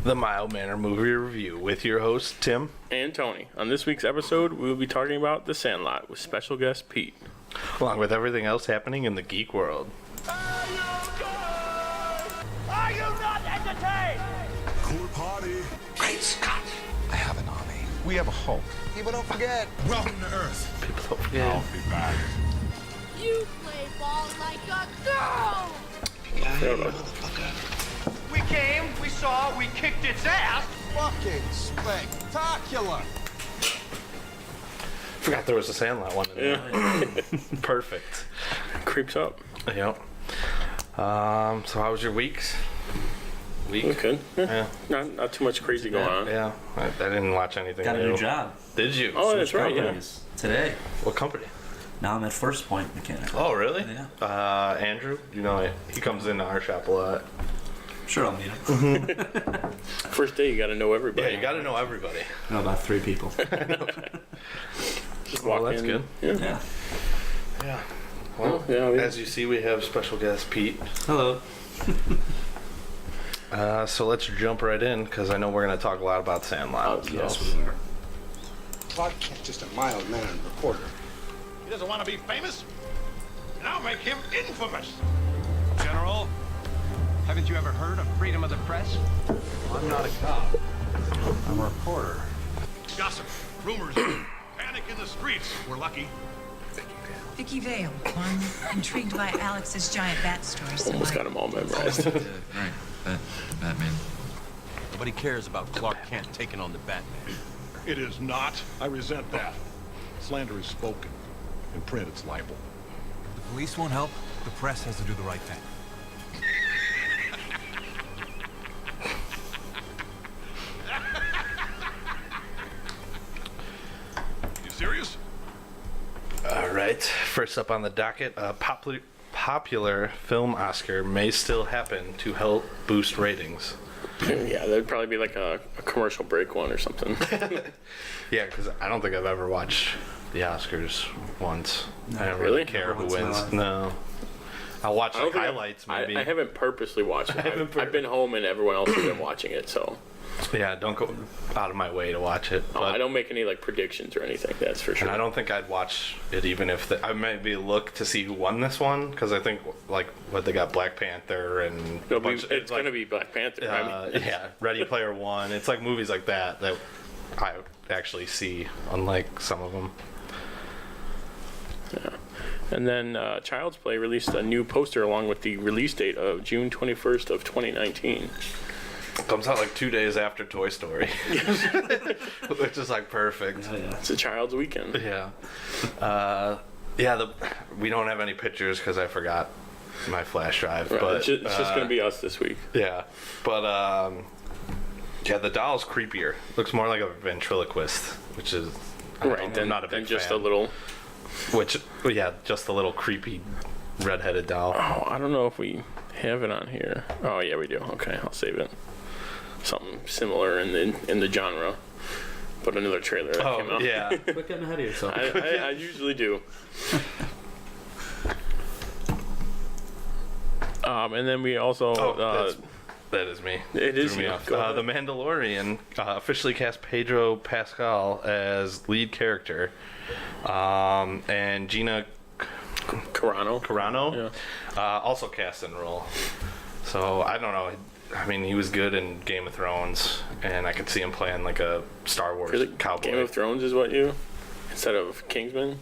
the Mild Manner Movie Review with your hosts, Tim and Tony. On this week's episode, we will be talking about The Sandlot with special guest Pete. along with everything else happening in the geek world. Are you not entertained? Cool party. Great Scott! I have an army. We have a Hulk. People don't forget. Welcome to Earth. People don't forget. I'll be back. You play ball like a girl! We came, we saw, we kicked its ass. Fucking spectacular. Forgot there was a Sandlot one in there. Perfect. Creeps up. Yep. So how was your weeks? Week? Good. Yeah. Not too much crazy going on. Yeah. I didn't watch anything Got a new. new job. Did you? Oh, that's right, yeah. Companies today. What company? Now I'm at First Point Mechanical. Oh, really? Yeah. Andrew? You know, he comes into our shop a lot. Sure, I'll meet him. First day, you got to know everybody. Yeah, you got to know everybody. I know about 3 people. Just Well, walk that's in. good. Yeah. Yeah. Well, as you see, we have special guest Pete. Hello. So let's jump right in, because I know we're going to talk a lot about Sandlot. So. yes. we are. Clark Kent, just a mild-mannered reporter. He doesn't want to be famous, and I'll make him infamous. General, haven't you ever heard of freedom of the press? I'm not a cop. I'm a reporter. Gossip, rumors, panic in the streets. We're lucky. Vicky Vale, one intrigued by Alex's giant bat story. Almost got them all memorized. Right, Batman. Nobody cares about Clark Kent taking on the Batman. It is not. I resent that. Slander is spoken. In print, it's libel. The police won't help. The press has to do the right thing. You serious? All right. First up on the docket, a popular film Oscar may still happen to help boost ratings. Yeah, that'd probably be like a commercial break one or something. Yeah, because I don't think I've ever watched the Oscars once. I don't Really? really care who Never once in my wins. life. No. I'll watch I don't like think highlights maybe. I haven't purposely watched it. I've been home and everyone else has been watching it, so Yeah, don't go out of my way to watch it. But I don't make any like predictions or anything. That's for sure. and I don't think I'd watch it even if I maybe look to see who won this one, because I think like what they got Black Panther and It's gonna be Black Panther. I mean, yeah, Ready Player One. It's like movies like that I actually see, unlike some of them. yeah. And then Child's Play released a new poster along with the release date of June 21st of 2019. Comes out like 2 days after Toy Story, which is like perfect. Oh, yeah. It's a child's weekend. Yeah. We don't have any pictures because I forgot my flash drive. Right, But it's just gonna be us this week. yeah. But yeah, the doll's creepier. Looks more like a ventriloquist, which is Right, I'm not a big then just fan. a little. Just a little creepy redheaded doll. Oh, I don't know if we have it on here. Oh yeah, we do. Okay, I'll save it. Something similar in the genre, but another trailer that came out. Yeah. Quit getting ahead of yourself. I usually do. And then we also That is me. It is Threw me you. off. Go ahead. The Mandalorian officially cast Pedro Pascal as lead character, and Gina Carano also cast in the role. So I don't know. I mean, he was good in Game of Thrones, and I could see him playing like a Star Wars Really? cowboy. Game of Thrones is what you instead of Kingsman.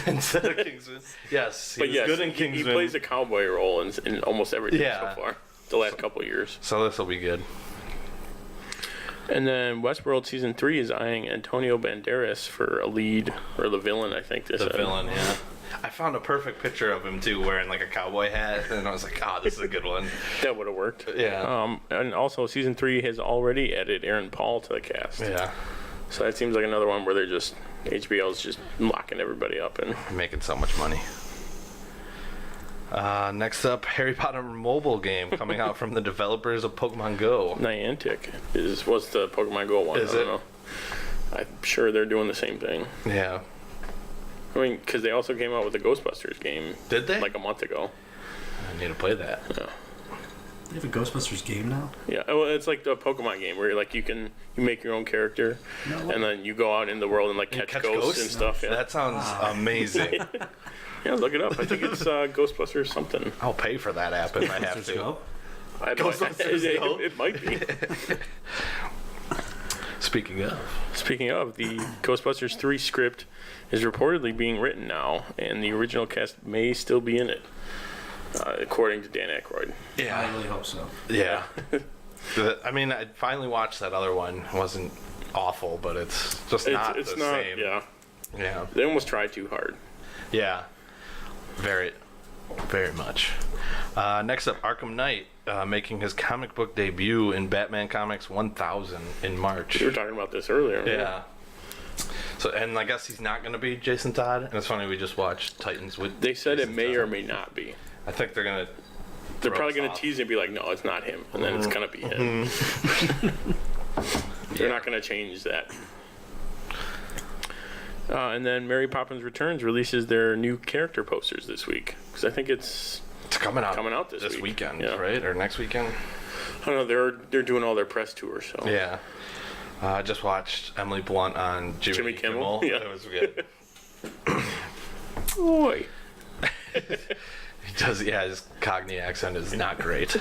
Instead of Kingsman. Yes, he But was yes, good in he Kingsman. plays a cowboy role in almost everything Yeah. so far. The last couple of years. So this will be good. And then Westworld Season 3 is eyeing Antonio Banderas for a lead, or the villain, I think. The villain, yeah. I found a perfect picture of him too, wearing like a cowboy hat, and I was like, "Ah, this is a good one." That would have worked. Yeah. And also, Season 3 has already added Aaron Paul to the cast. Yeah, So that seems like another one where they're just, HBO's just locking everybody up. And making so much money. Next up, Harry Potter mobile game coming out from the developers of Pokemon Go. Niantic was the Pokemon Go one. Is I don't it? know. I'm sure they're doing the same thing. Yeah. I mean, because they also came out with the Ghostbusters game. Did they? Like a month ago. I need to play that. Yeah. They have a Ghostbusters game now? Yeah, well, it's like the Pokemon game where like you make your own character, and then you go out in the world and like catch ghosts and stuff. Yeah. That sounds amazing. Yeah, look it up. I think it's Ghostbusters something. I'll pay for that app if I have to. Go? It might be. Speaking of, the Ghostbusters 3 script is reportedly being written now, and the original cast may still be in it, according to Dan Aykroyd. yeah, I really hope so. yeah. I mean, I finally watched that other one. It wasn't awful, but it's just not the same. Yeah, Yeah. they almost tried too hard. Yeah. Very, very much. Next up, Arkham Knight, making his comic book debut in Batman Comics 1000 in March. We were talking about this earlier. Yeah. So, and I guess he's not going to be Jason Todd. And it's funny, we just watched Titans with. They said Jason it may Todd. or may not be. I think they're going to. They're probably going to tease it and be like, no, it's not him. And then it's going to be him. They're not going to change that. And then Mary Poppins Returns releases their new character posters this week. Because I think it's coming out this weekend, yeah. right? Or next weekend? I don't know. They're doing all their press tours. So. Yeah. I just watched Emily Blunt on Jimmy Kimmel. Yeah. It was good. Boy. He does, yeah, his Cockney accent is not great.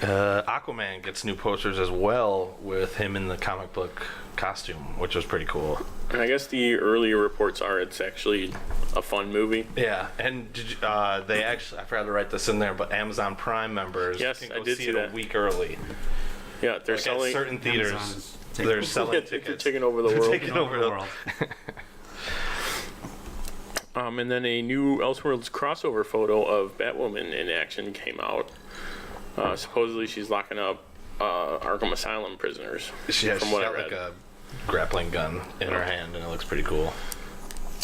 Aquaman gets new posters as well with him in the comic book costume, which was pretty cool. And I guess the earlier reports are it's actually a fun movie. Yeah, and did you, they actually, I forgot to write this in there, but Amazon Prime members can go see it a week early. Yeah, they're like selling. At certain theaters, they're selling tickets. They're taking over the world. Taking over the world. And then a new Elseworlds crossover photo of Batwoman in action came out. Supposedly she's locking up Arkham Asylum prisoners. She's got like a grappling gun in her hand, and it looks pretty cool.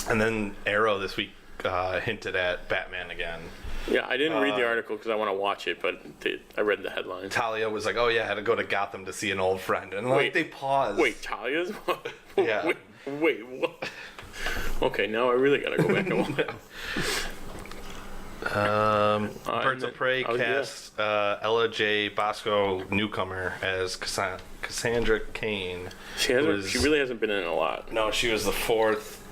And then Arrow this week hinted at Batman again. Yeah, I didn't read the article because I want to watch it, but I read the headlines. Talia was like, "Oh yeah, I had to go to Gotham to see an old friend," and like they paused. Wait, Talia's? Yeah. Wait, what? Okay, now I really gotta go back and watch. Birds of Prey cast Ella J. Bosco newcomer as Cassandra Cain. She really hasn't been in a lot. No, she was the fourth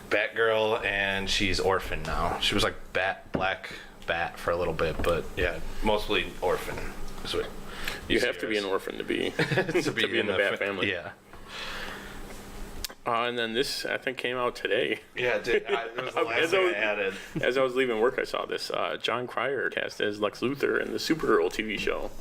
Batgirl, and she's Orphan now. She was like Black Bat for a little bit, but yeah, mostly Orphan. So you have to be an orphan to be to be in the Bat family. Yeah. And then this, I think, came out today. Yeah, it did. It was the last thing I added. As I was leaving work, I saw this. John Cryer cast as Lex Luthor in the Supergirl TV show.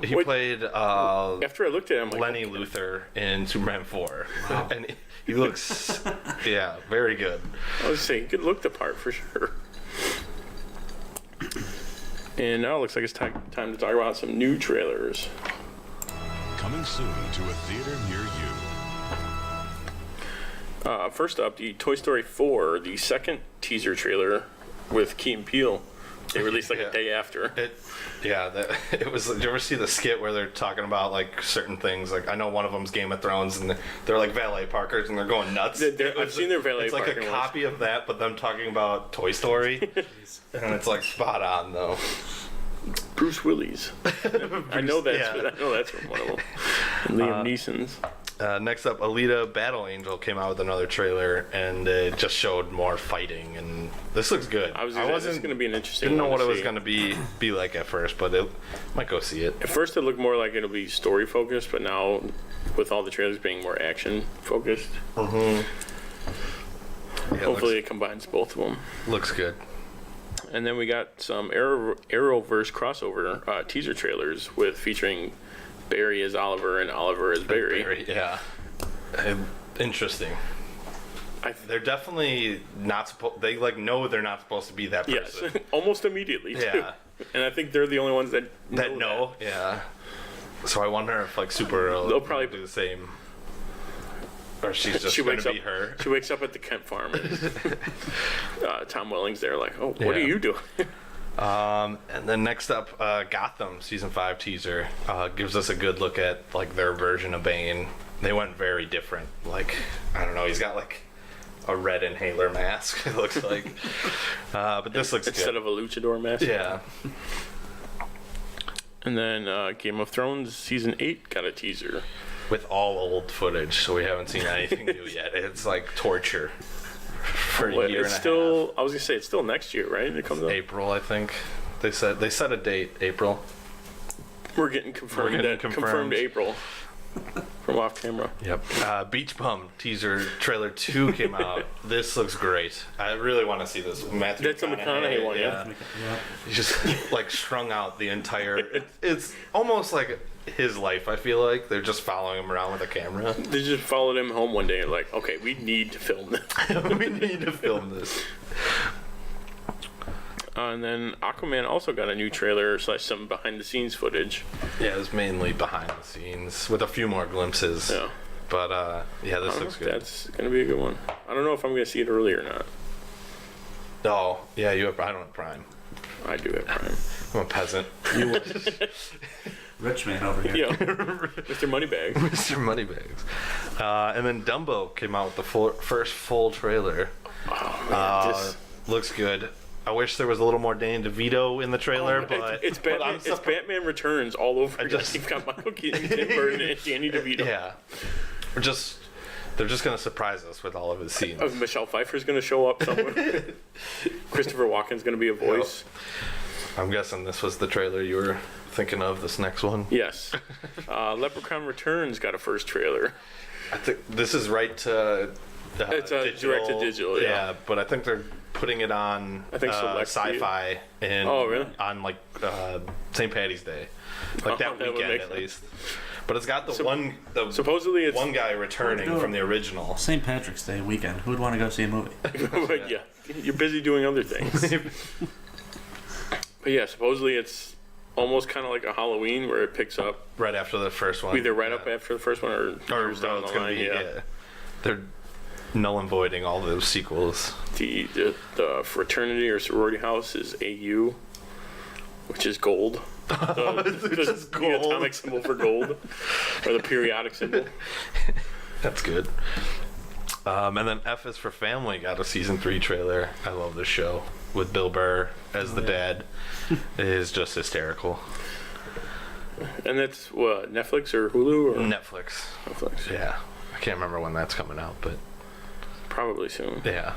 He played after I looked at him, Lenny Luthor in Superman 4. Wow. And he looks, yeah, very good. I was saying, he could look the part for sure. And now it looks like it's time to talk about some new trailers. Coming soon to a theater near you. First up, the Toy Story 4, the second teaser trailer with Key and Peele. They released like a day after. It was. Did you ever see the skit where they're talking about like certain things? Like I know one of them's Game of Thrones, and they're like valet parkers, and they're going nuts. I've seen their valet. It's like a copy of that, but them talking about Toy Story, and it's like spot on though. Bruce Willis. I know that's from one of them. And Liam Neeson's. Next up, Alita Battle Angel came out with another trailer, and it just showed more fighting, and this looks good. I wasn't going to be an interesting. Didn't know what it was going to be like at first, but it might go see it. At first, it looked more like it'll be story focused, but now, with all the trailers being more action focused, yeah, hopefully it combines both of them. Looks good. And then we got some Arrowverse crossover teaser trailers featuring Barry as Oliver and Oliver as Barry. Yeah. Interesting. They're definitely not supposed. They know they're not supposed to be that person. Yes, almost immediately. Too. Yeah. And I think they're the only ones that know. Yeah. So I wonder if Supergirl they'll probably do the same. Or she's just going to be her. She wakes up at the Kent farm and Tom Welling's there like, oh, what are you doing? And then next up, Gotham Season 5 teaser gives us a good look at their version of Bane. They went very different. I don't know, he's got a red inhaler mask. It looks like, but this looks instead good. of a luchador mask. Yeah. And then Game of Thrones season 8 got a teaser With all old footage, so we haven't seen anything new yet. It's like torture for a year and a half. I was gonna say it's still next year, right? It comes out April, I think. They set a date, April. We're getting confirmed. We're getting confirmed April from off camera. Yep. Beach Bum teaser trailer 2 came out. This looks great. I really want to see this. Matthew That's a McConaughey one, yeah. He's just like strung out the entire. It's almost like his life. I feel like they're just following him around with a camera. They just followed him home one day and like, okay, we need to film this. We need to film this. And then Aquaman also got a new trailer / some behind the scenes footage. Yeah, it was mainly behind the scenes with a few more glimpses. Yeah. But yeah, this looks good. That's gonna be a good one. I don't know if I'm gonna see it early or not. Oh, yeah, you have. I don't have Prime. I do have Prime. I'm a peasant. Rich man over here. Yeah, Mr. Moneybags. Mr. Moneybags. And then Dumbo came out with the first full trailer. Oh man, looks good. I wish there was a little more Danny DeVito in the trailer, but it's Batman Returns all over. You've got Michael Keaton, Tim Burton, and Danny DeVito. Yeah, they're just gonna surprise us with all of his scenes. Michelle Pfeiffer's gonna show up somewhere. Christopher Walken's gonna be a voice. Yep. I'm guessing this was the trailer you were thinking of. This next one. Yes. Leprechaun Returns got a first trailer. I think this is right to. It's direct to digital. Yeah, but I think they're putting it on Sci-Fi and on like St. Patty's Day, like that weekend at least. But it's got supposedly it's one guy returning from the original. St. Patrick's Day weekend. Who would want to go see a movie? Yeah, you're busy doing other things. But yeah, supposedly it's almost kind of like a Halloween where it picks up right after the first one. Either right up after the first one or years down the line. Yeah. They're null and voiding all those sequels. The fraternity or sorority house is AU, which is gold. The atomic symbol for gold, or the periodic symbol. That's good. And then F is for Family got a season 3 trailer. I love this show with Bill Burr as the dad. It is just hysterical. And that's what, Netflix or Hulu or Netflix. Yeah, I can't remember when that's coming out, but probably soon. Yeah.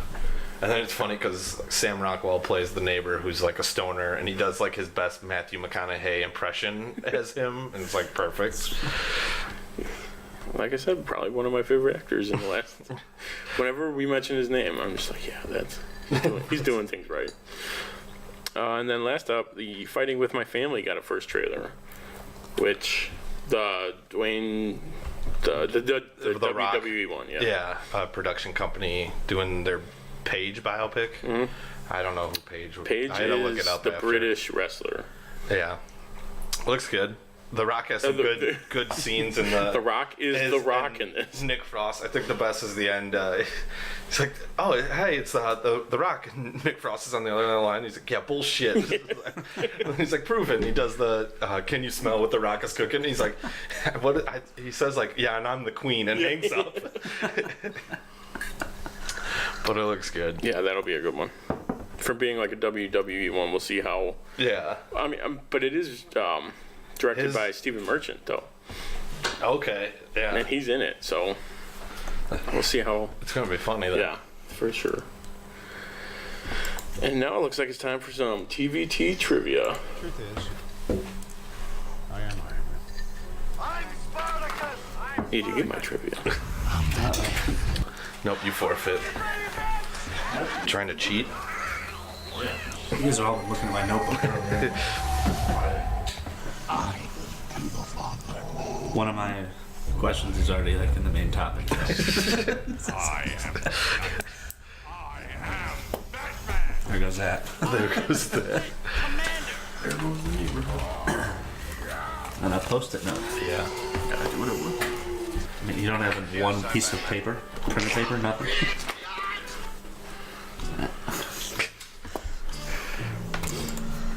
And then it's funny because Sam Rockwell plays the neighbor who's like a stoner, and he does like his best Matthew McConaughey impression as him, and it's like perfect. Like I said, probably one of my favorite actors in the last. Whenever we mention his name, I'm just like, yeah, he's doing things right. And then last up, the Fighting with My Family got a first trailer, which the WWE one, yeah, production company doing their Paige biopic. Mm-hmm. I don't know who Paige was. Paige I had to look it is up the after. British wrestler. Yeah, looks good. The Rock has some good scenes in the. The Rock is The Rock in this. Nick Frost. I think the best is the end. He's like, "Oh, hey, it's the Rock." And Nick Frost is on the other line. He's like, "Yeah, bullshit." He's like, "Prove it." And he does the "Can you smell what the Rock is cooking?" And he's like, "What?" He says like, "Yeah, and I'm the queen," and hangs up. But it looks good. Yeah, that'll be a good one. For being like a WWE one, we'll see how. Yeah. I mean, but it is directed by Stephen Merchant, though. Okay. Yeah. And he's in it, so we'll see how. It's gonna be funny, though. Yeah, for sure. And now it looks like it's time for some TvT trivia. Truth is, I am Iron Man. I'm Spartacus. Need to get my trivia. Nope, you forfeit. Trying to cheat? You guys are all looking at my notebook. I am the father. One of my questions is already like in the main topic. I am Batman. There goes that. There goes that. There goes the neighborhood. And a post-it note. Yeah. Gotta do what it will. I mean, you don't have one piece of paper, printer paper, nothing.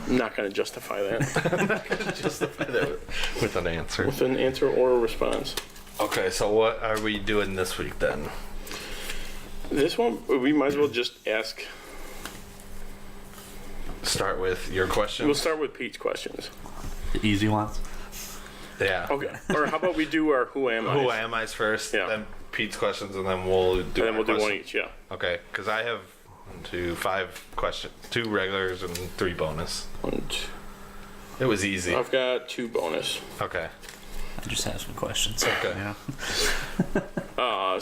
I'm not going to justify that. I'm not going to justify that with an answer. With an answer or a response. Okay, so what are we doing this week then? This one, we might as well just ask. Start with your question. We'll start with Pete's questions. The easy ones. Yeah. Okay. Or how about we do our Who Am I? Who am I's first, Yeah. then Pete's questions, and then we'll do. And then we'll do one question. each. Yeah. Okay, because I have 1, 2, 5 questions, 2 regulars and 3 bonus. It was easy. I've got 2 bonus. Okay. I just asking questions. Okay. Yeah. I'm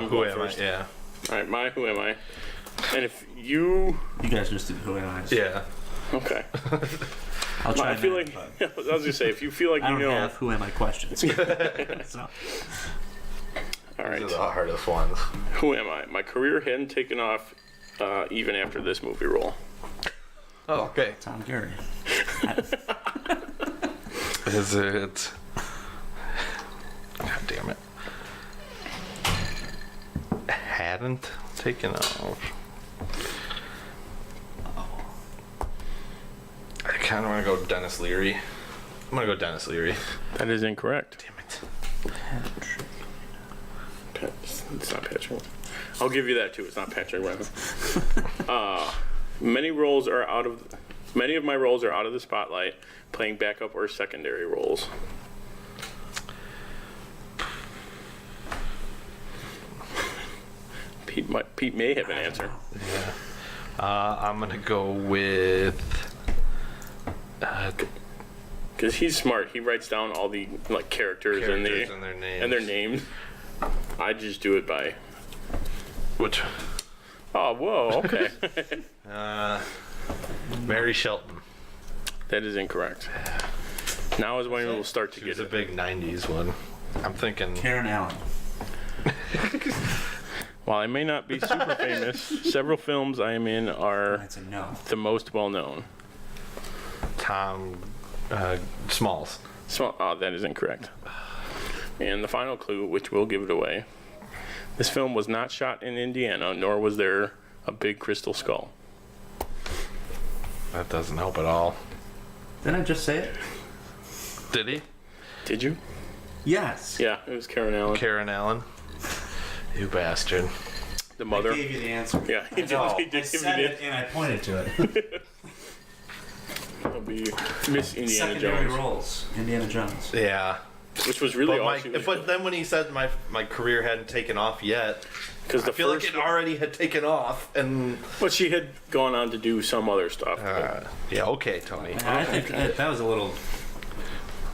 Who going am first. I? Yeah. All right, my Who Am I? And if you... You guys just do who am I? Yeah. Okay. I'll try. I feel that, like... but I was going to say, if you feel like I you don't know... have who am I questions. So, All right. These are the hardest ones. Who am I? My career hadn't taken off even after this movie role. Oh, okay. Tom Gary. Is it? God damn it. Hadn't taken off. I kind of want to go Dennis Leary. I'm going to go Dennis Leary. That is incorrect. Damn it. It's not Patrick. I'll give you that too. It's not Patrick Ryman. Many of my roles are out of the spotlight, playing backup or secondary roles. Pete may have an answer. Yeah. I'm gonna go with. Because he's smart. He writes down all the characters and their names. I just do it by. Which? Oh, whoa. Okay. Mary Shelton. That is incorrect. Now is when we'll start to She get was a it. big '90s one. I'm thinking. Karen Allen. While I may not be super famous, several films I am in are That's a no. the most well known. Tom Smalls. So, that is incorrect. And the final clue, which will give it away. This film was not shot in Indiana, nor was there a big crystal skull. That doesn't help at all. Didn't I just say it? Did he? Did you? Yes. Yeah, it was Karen Allen. Karen Allen. You bastard. The mother. I gave you the answer. Yeah, he did. know. He did I give said you it and I pointed to it. It'll be Miss Indiana Secondary Jones, roles. Indiana Jones. Yeah. which was really But, all she was. but then when he said my career hadn't taken off yet, Because I the feel first, like it already had taken off, and but she had gone on to do some other stuff. yeah, okay, Tony. I think that was a little.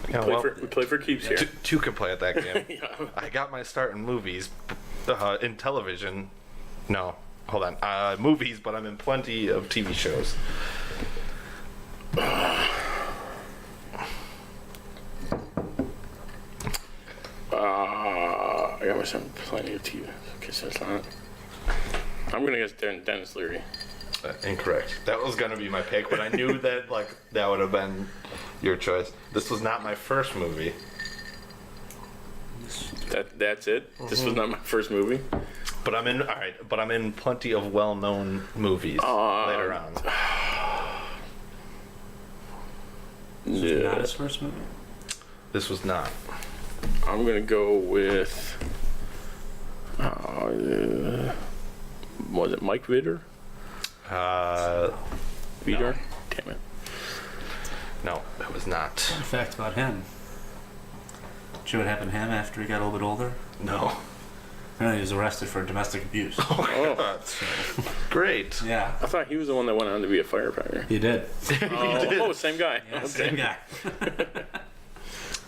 Yeah, we well, play for keeps here. two can play at that game. Yeah. I got my start in movies, in television. No, hold on, movies, but I'm in plenty of TV shows. I got myself plenty of TV. Okay, so it's not. I'm gonna guess Dennis Leary. Incorrect. That was gonna be my pick, but I knew that that would have been your choice. This was not my first movie. That's it. This was not my first movie. But I'm in But I'm in plenty of well-known movies later on. Not his first movie. This was not. I'm gonna go with. Was it Mike Vitter? Vitter? Damn it. No, it was not. Fun fact about him. See what happened to him after he got a little bit older? No. Apparently he was arrested for domestic abuse. Oh, Great. Yeah. I thought he was the one that went on to be a firefighter. He did. Oh, same guy. Yeah, Okay. same guy.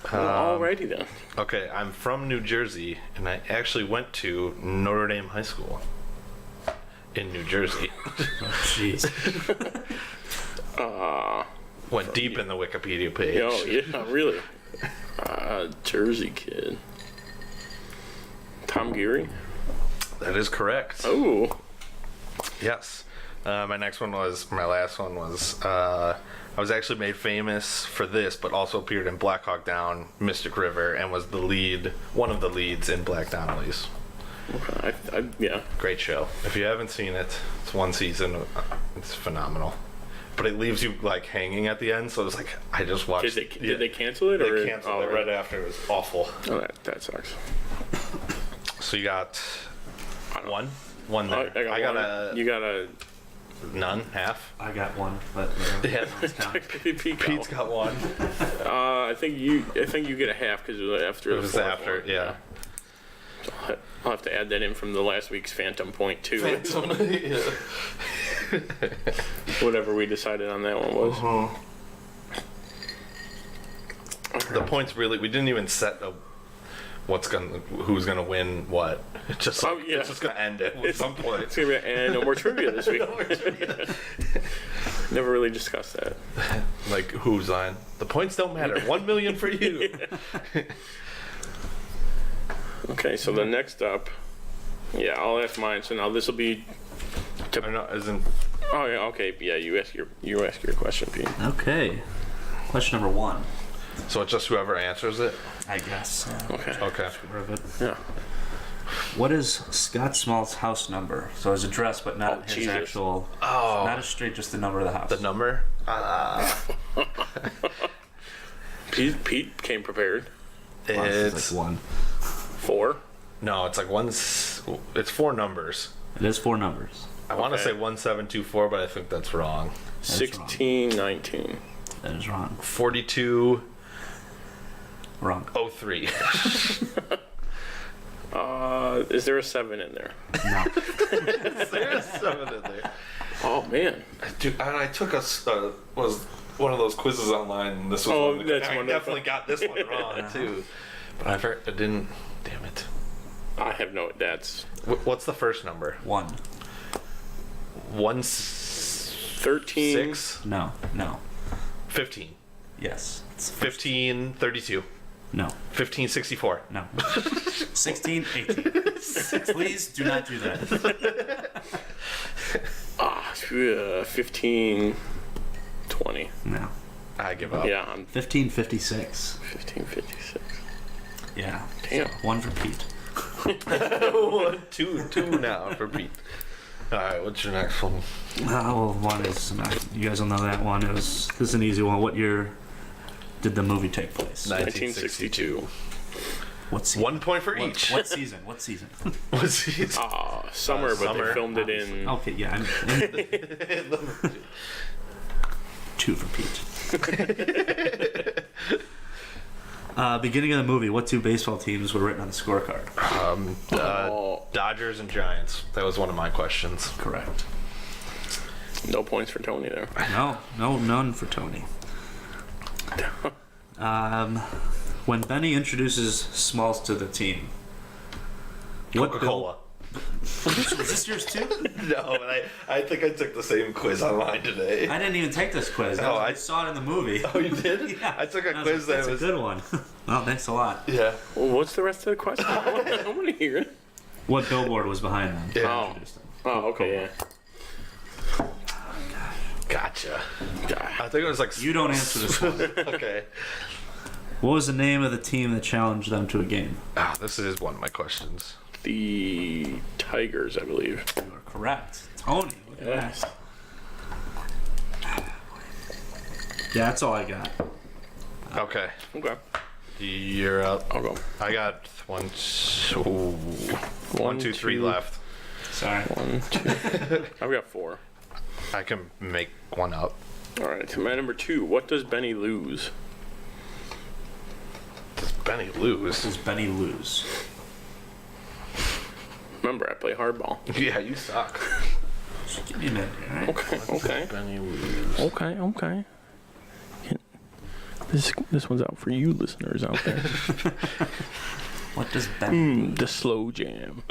Alrighty then. Okay, I'm from New Jersey, and I actually went to Notre Dame High School in New Jersey. Oh, jeez. Went deep in the Wikipedia page. Oh, yeah, really. Jersey kid. Tom Geary? That is correct. Oh. Yes. My last one was, I was actually made famous for this, but also appeared in Black Hawk Down, Mystic River, and was one of the leads in Black Donnelly's. Okay. Yeah. Great show. If you haven't seen it, it's one season. It's phenomenal. But it leaves you hanging at the end, so it's like I just watched. Did they cancel it? They canceled it right after. It was awful. Oh, that sucks. So you got. I don't one. One there. I got one. You got a none, half. I got one, but Yeah. Pete's got one. I think you get a half because it was after. It was after, yeah. So I'll have to add that in from the last week's Phantom point too. Whatever we decided on that one was. The points really, we didn't even set who's gonna win what. It's just it's just gonna end it at some point. It's gonna be and no more trivia this week. Never really discussed that. Like who's on? The points don't matter. 1 million for you. Okay, so the next up, I'll ask mine. So now this will be. Oh yeah, okay, yeah. You ask your question, Pete. Okay. Question number 1. So it's just whoever answers it? I guess. Okay. Yeah. What is Scott Small's house number? So his address, but not his actual. Oh. Not straight, just the number of the house. The number? Pete came prepared. It's like 1. 4? No, it's like it's 4 numbers. It is 4 numbers. I want to say 1724, but I think that's wrong. 1619. That is wrong. 42. Wrong. 03. Is there a 7 in there? No. Is there a 7 in there? Oh man. Dude, I took was one of those quizzes online. And this was I definitely got this one wrong too. But I didn't. Damn it. I have no. That's. What's the first number? 1. 13. 6. No. 15. Yes. 1532. No. 1564. No. 1618. Please do not do that. 1520. No. I give up. Yeah. 1556. 1556. Yeah. Damn. 1 for Pete. 2 now for Pete. All right, what's your next one? Well, one is you guys will know that one. This is an easy one. What year did the movie take place? 1962. What season? 1 point for each. What season? What season? What season? Summer, but they filmed it in. Okay, yeah. 2 for Pete. Beginning of the movie, what 2 baseball teams were written on the scorecard? Dodgers and Giants. That was one of my questions. Correct. No points for Tony there. No, none for Tony. When Benny introduces Smalls to the team, Coca-Cola. Was this yours too? No, but I think I took the same quiz online today. I didn't even take this quiz. I saw it in the movie. Oh, you did? Yeah. I took a quiz that was a good one. Well, thanks a lot. Yeah. Well, what's the rest of the question? I want to hear it. What billboard was behind them? Yeah. Oh, okay, yeah. Gotcha. I think it was like... You don't answer this one. Okay. What was the name of the team that challenged them to a game? This is one of my questions. The Tigers, I believe. You are correct. Tony, look at that. Yeah, that's all I got. Okay. Okay. You're up. I'll go. I got 1, 2, 3 left. Sorry. 1, 2. I've got 4. I can make one up. All right. To my number 2. What does Benny lose? Does Benny lose? Does Benny lose? Remember, I play hardball. Yeah, you suck. Just give me a minute, all right? Okay. Benny lose. Okay. This one's out for you listeners out there. What does Benny The slow jam.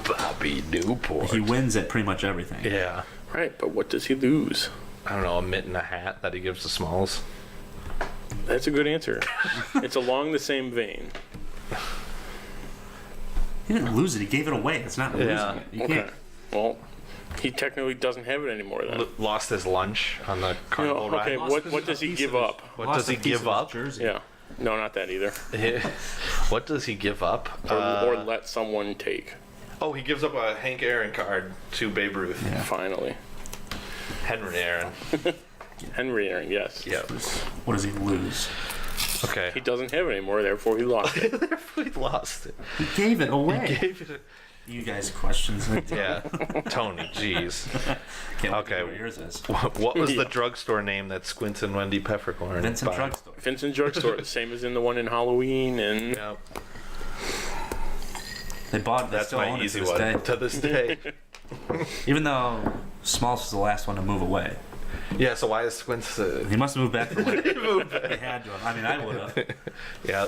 Bobby Newport. He wins at pretty much everything. Yeah. Right, but what does he lose? I don't know, a mitt and a hat that he gives to Smalls. That's a good answer. It's along the same vein. He didn't lose it. He gave it away. It's not losing it. You can't. Well, he technically doesn't have it anymore then. Lost his lunch on the carnival ride. Okay, what does he give up? What does he give up? Jersey. Yeah. No, not that either. What does he give up? Or let someone take. Oh, he gives up a Hank Aaron card to Babe Ruth. Yeah. Finally. Henry Aaron. Henry Aaron, yes. Yep. What does he lose? Okay. He doesn't have it anymore, therefore he lost it. Therefore he lost it. He gave it away. He gave it. You guys questions. Yeah, Tony. Jeez. Can't Okay. wait to hear what yours is. What was the drugstore name that Squints and Wendy Peppercorn? Vincent buy? Drugstore. Vincent Drugstore, the same as in the one in Halloween, and Yep. They bought. They That's still my own it easy to this one day. to this day. Even though Smalls was the last one to move away. Yeah. So why is Squints? He must have moved back. He moved back. He had to have. I mean, I would have. Yeah.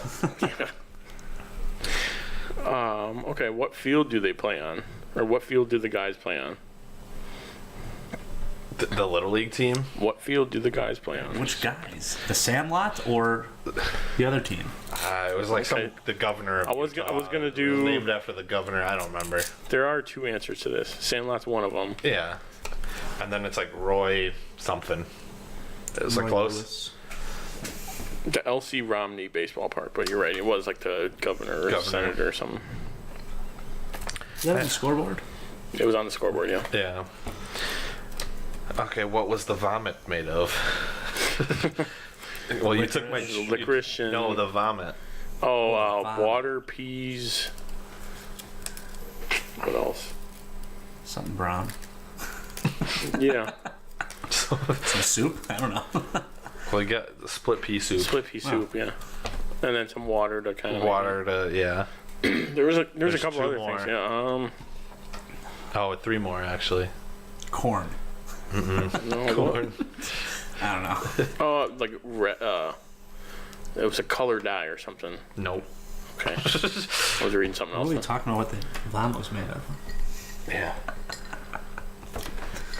Okay, what field do they play on? Or what field do the guys play on? The Little League team. What field do the guys play on? Which guys? The Sandlot or the other team? It was like Okay. the governor. Of I was gonna It was do. named after the governor. I don't remember. There are two answers to this. Sandlot's one of them. Yeah. And then it's like Roy something. It was like Roy close. Lewis. The L.C. Romney baseball park, but you're right. It was like the governor or senator or something. Is that on the scoreboard? It was on the scoreboard, yeah. Yeah. Okay, what was the vomit made of? Well, you took my Licorice and... No, the vomit. Oh, vomit. water, peas. What else? Something brown. Yeah. Some soup? I don't know. Well, you got the split pea soup. Split pea soup, yeah. And then some water to kind of... Water to, yeah. There's a couple two other more. things, yeah. Oh, 3 more, actually. Corn. No, Corn. I don't know. like it was a color dye or something. Nope. Okay. I was reading something What else. are we talking about what the vomit was made of? Yeah.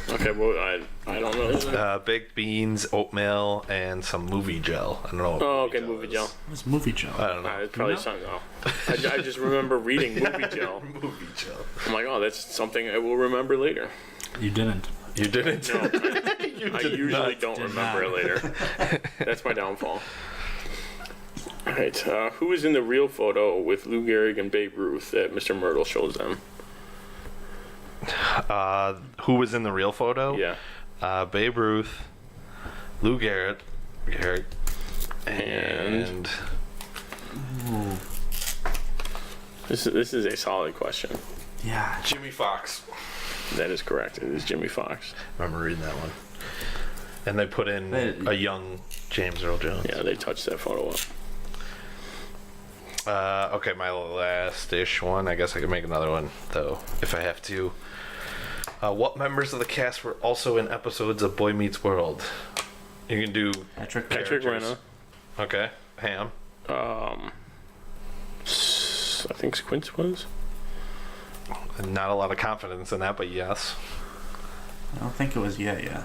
Okay, well, I don't know. Baked beans, oatmeal, and some movie gel. I don't know. What Oh, okay, movie gel. What was movie gel? I don't know. It's probably something. Oh. I just remember reading movie gel. Movie gel. I'm like, oh, that's something I will remember later. You didn't. You didn't? No, I usually don't Did remember not. it later. That's my downfall. All right, who is in the real photo with Lou Gehrig and Babe Ruth that Mr. Myrtle shows them? Who was in the real photo? Yeah. Babe Ruth, Lou Gehrig, and This is a solid question. Yeah. Jimmy Fox. That is correct. It is Jimmy Fox. I remember reading that one. And they put in a young James Earl Jones. Yeah, they touched that photo up. Okay, my last-ish one. I guess I could make another one, though, if I have to. What members of the cast were also in episodes of Boy Meets World? You can do Patrick Renna. Okay. Ham. I think Squints was. Not a lot of confidence in that, but yes. I don't think it was yeah.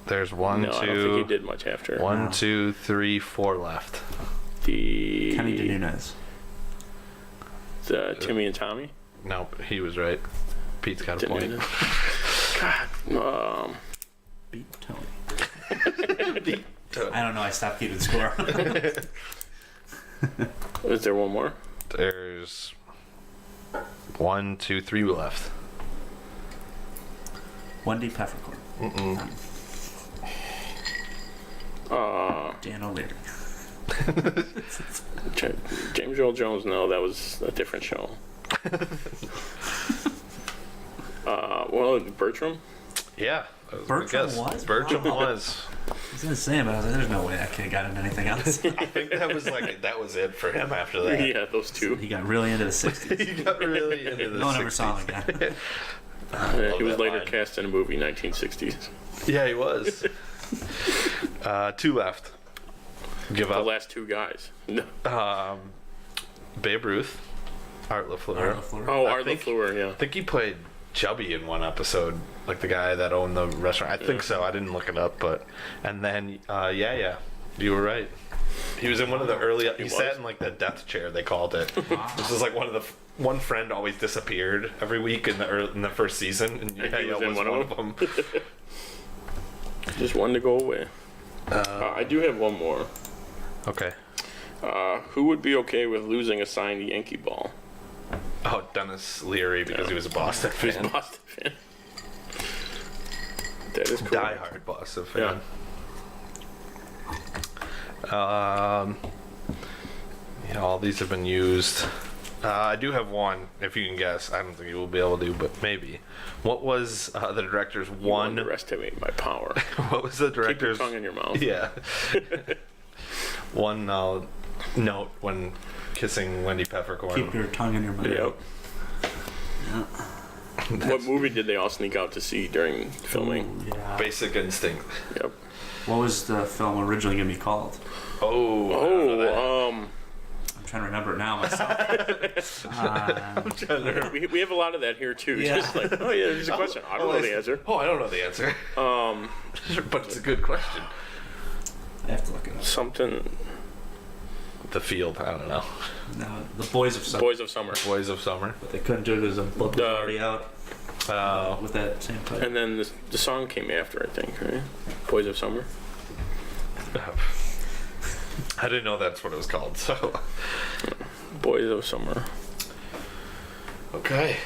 There's one, No, I don't think he did much after. 1, 2, 3, 4 left. The Kenny DeNunez. The Timmy and Tommy. Nope, he was right. Pete's got a point. God. Beat Tony. I don't know. I stopped keeping score. Is there one more? There's 1, 2, 3 left. Wendy Peppercorn. Dan O'Leary. James Earl Jones. No, that was a different show. Well, Bertram. Yeah. Bertram was? Bertram Wow. was. I was gonna say, but I was like, there's no way that kid got into anything else. I think that was it for him after that. Yeah, those two. He got really into the 60s. He got really into the No one ever 60s. saw him again. He was that later line. cast in a movie, 1960s. Yeah, he was. 2 left. Give The up. last two guys. No. Babe Ruth, Art LaFleur. Art LaFleur. Oh, I Art think- LaFleur, yeah. I think he played Chubby in one episode, like the guy that owned the restaurant. I think so. I didn't look it up, but and then yeah, you were right. He was in one of the early. He sat in like the death chair, they called it. This is like one friend always disappeared every week in the first season, and he yeah, was in was one of them. Just one to go away. I do have one more. Okay. Who would be okay with losing a signed Yankee ball? Oh, Dennis Leary, because he was a Boston He's fan. a Boston fan. That is cool. Diehard Boston fan. Yeah. Yeah, all these have been used. I do have one, if you can guess. I don't think you will be able to, but maybe. What was the director's one... underestimate my power. What was the director's... Keep your tongue in your mouth. Yeah. One note when kissing Wendy Peppercorn. Keep your tongue in your mouth. Yep. Yeah. What movie did they all sneak out to see during filming? Yeah. Basic Instinct. Yep. What was the film originally going to be called? Oh, I'm trying to remember it now myself. I'm trying to remember. We have a lot of that here too. Yeah. Just like, oh yeah, there's a question. I don't know the answer. Oh, I don't know the answer. But it's a good question. I have to look it up. Something. The Field. I don't know. No, The Boys of Summer. Boys of Summer. Boys of Summer. But they couldn't do it because the book was already out with that same title. And then the song came after, I think, right? Boys of Summer. I didn't know that's what it was called. So. Boys of Summer. Okay.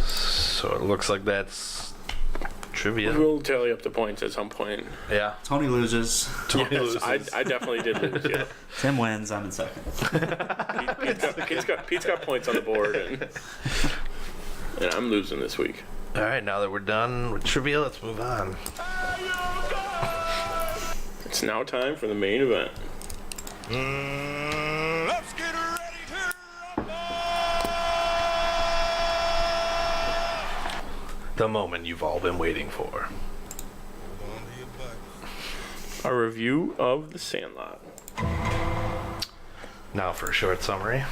So it looks like that's trivia. We'll tally up the points at some point. Yeah. Tony loses. Tony loses. I definitely did lose. Yeah. Tim wins. I'm in second. Pete's got points on the board, and I'm losing this week. All right. Now that we're done with trivia, let's move on. It's now time for the main event. Let's get ready to rumble! The moment you've all been waiting for. A review of The Sandlot. Now for a short summary.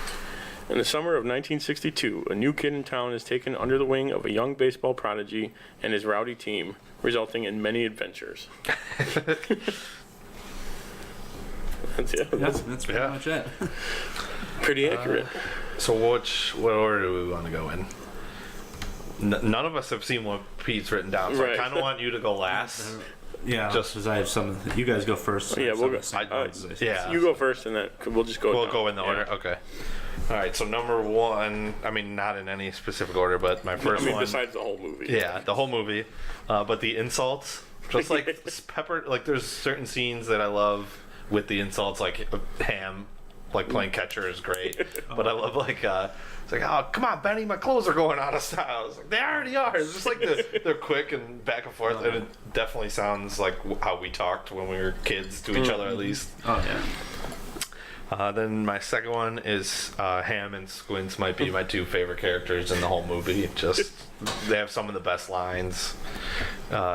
In the summer of 1962, a new kid in town is taken under the wing of a young baseball prodigy and his rowdy team, resulting in many adventures. That's pretty much it. Pretty accurate. So what order do we want to go in? None of us have seen what Pete's written down, so Right. I kind of want you to go last. Yeah, just because I have some. You guys go first. Yeah, we'll go. Yeah. You go first, and then we'll just go. We'll down. go in the order. Okay. All right. So number one. I mean, not in any specific order, but my first one. Besides the whole movie. Yeah, the whole movie. But the insults, just like pepper. Like there's certain scenes that I love with the insults, like Ham, like playing catcher is great. But I love like. It's like, oh, come on, Benny, my clothes are going out of style. It's like, they already are. It's just like they're quick and back and forth, and it definitely sounds like how we talked when we were kids to each other, at least. Oh, yeah. Then my second one is Ham and Squints might be my two favorite characters in the whole movie. Just, they have some of the best lines.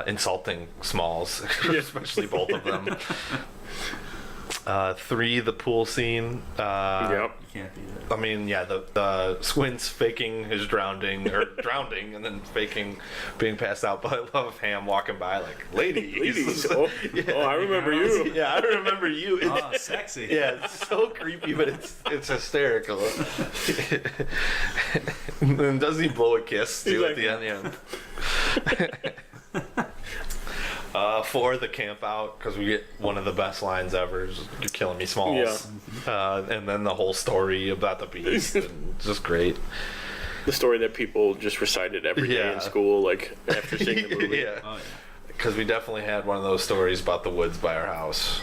Insulting Smalls, especially both of them. 3, the pool scene. Yep. You can't beat it. I mean, yeah, the Squints faking his drowning and then faking being passed out. But I love Ham walking by like, ladies. Oh, I remember you. Yeah, I remember you. Oh, sexy. Yeah, it's so creepy, but it's hysterical. And then doesn't he blow a kiss too at the end? Yeah. 4, the camp out, because we get one of the best lines ever. You're killing me, Smalls. Yeah. And then the whole story about the beast. And just great. The story that people just recited every day in school, like after seeing the movie. Yeah. Oh, yeah. Because we definitely had one of those stories about the woods by our house.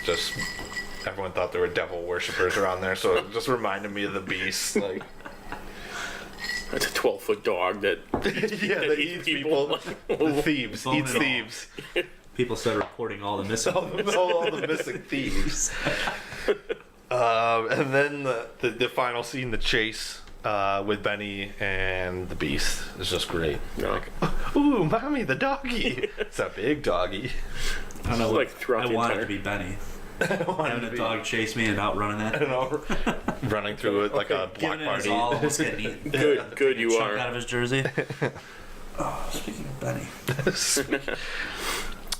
Just everyone thought there were devil worshippers around there, so it just reminded me of the beast. Like. It's a 12-foot dog that eats people. The thieves. Eats thieves. People started reporting all the missing all the missing thieves. And then the final scene, the chase with Benny and the beast is just great. Like, ooh, mommy, the doggy. It's a big doggy. I don't know. Like throughout I wanted to be Benny. Having a dog chase me and outrunning that. Running through it like a block party. Almost getting eaten. Good you chunk are. Out of his jersey. Oh, speaking of Benny.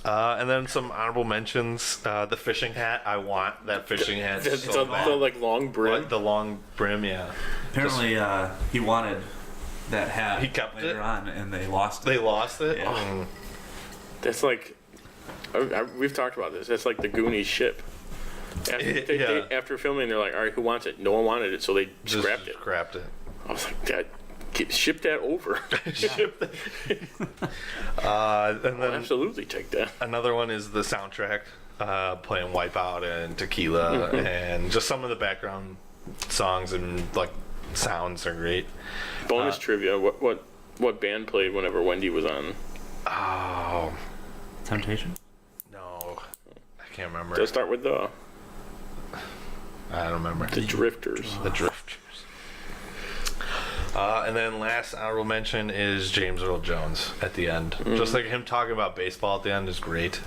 And then some honorable mentions. The fishing hat. I want that fishing hat so bad. The like long brim. Like the long brim, yeah. Apparently, he wanted that hat. He kept later it on, and they lost it. They lost it. Yeah. Oh. That's like. We've talked about this. That's like the Goonies ship. After filming, they're like, all right, who wants it? No one wanted it, so they scrapped it. Scrapped it. I was like, Dad, ship that over. Ship that. And then I'll absolutely take that. Another one is the soundtrack, playing Wipeout and Tequila, and just some of the background songs and like sounds are great. Bonus trivia: what band played whenever Wendy was on? Oh, Temptation? no, I can't remember. Does it start with the I don't remember. The Drifters? The Drifters. And then last honorable mention is James Earl Jones at the end. Just like him talking about baseball at the end is great.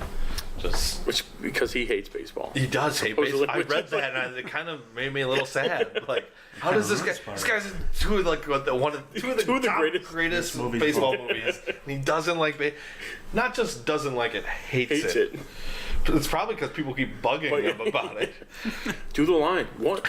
Because he hates baseball. He does hate baseball. I read that and it kind of made me a little sad. Like, how does this guy? This guy's in two of the greatest baseball movies. And he doesn't like not just doesn't like it, hates it. It's probably because people keep bugging him about it. Do the line. What?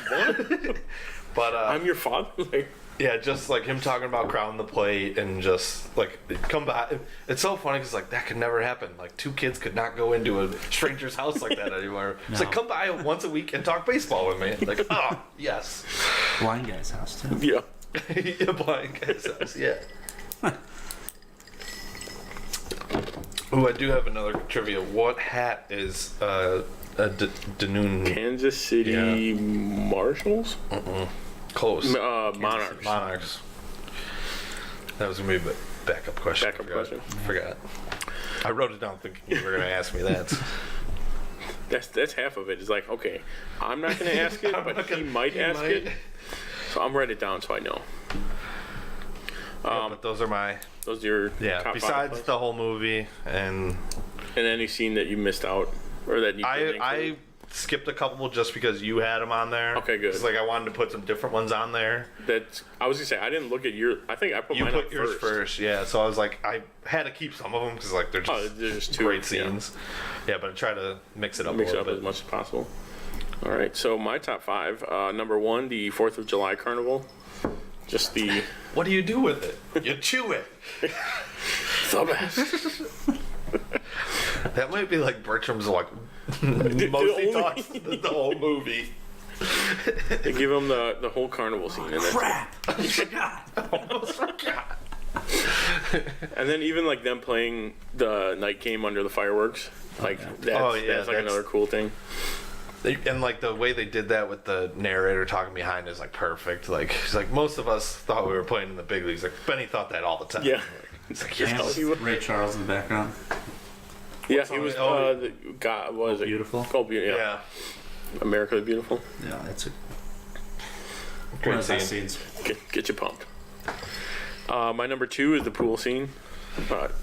But I'm your father. Yeah, just like him talking about crowding the plate and just like come back. It's so funny because like that could never happen. Like 2 kids could not go into a stranger's house like that anymore. No. It's like come by once a week and talk baseball with me. Like yes. Blind guy's house too. Yeah. Yeah, blind guy's house. Yeah. Ooh, I do have another trivia. What hat is Danoon? Kansas City Marshals? Close. Monarchs. Monarchs. That was gonna be a backup question. Forgot. I wrote it down thinking you were gonna ask me that. That's half of it. It's like, okay, I'm not gonna ask it, but he might ask it. So I'm write it down so I know. But those are your top besides 5 the whole movie and any scene that you missed out or that you didn't I skipped a couple just because you had them on there. Okay, good. It's like I wanted to put some different ones on there. I was gonna say I didn't look at your. I think I put mine up yours first. Yeah. So I was like I had to keep some of them because like they're just great scenes. Yeah, but I try to mix it up. Mix it up as much as possible. All right. So my top 5. Number 1, the 4th of July Carnival. Just the. What do you do with it? You chew it. The best. That might be like Bertram's like mostly thoughts the whole movie. They give him the whole carnival scene. And crap! I forgot. Almost forgot. And then even like them playing the night game under the fireworks, like that's another cool thing. And like the way they did that with the narrator talking behind is like perfect. Like it's like most of us thought we were playing in the big leagues. Like Benny thought that all the time. Yeah. It's like Ray Charles in the background. Yeah, he was. The God, what is it? Beautiful. Oh, beautiful. Yeah. America the Beautiful. Yeah, that's a great scene. Get you pumped. My number 2 is the pool scene.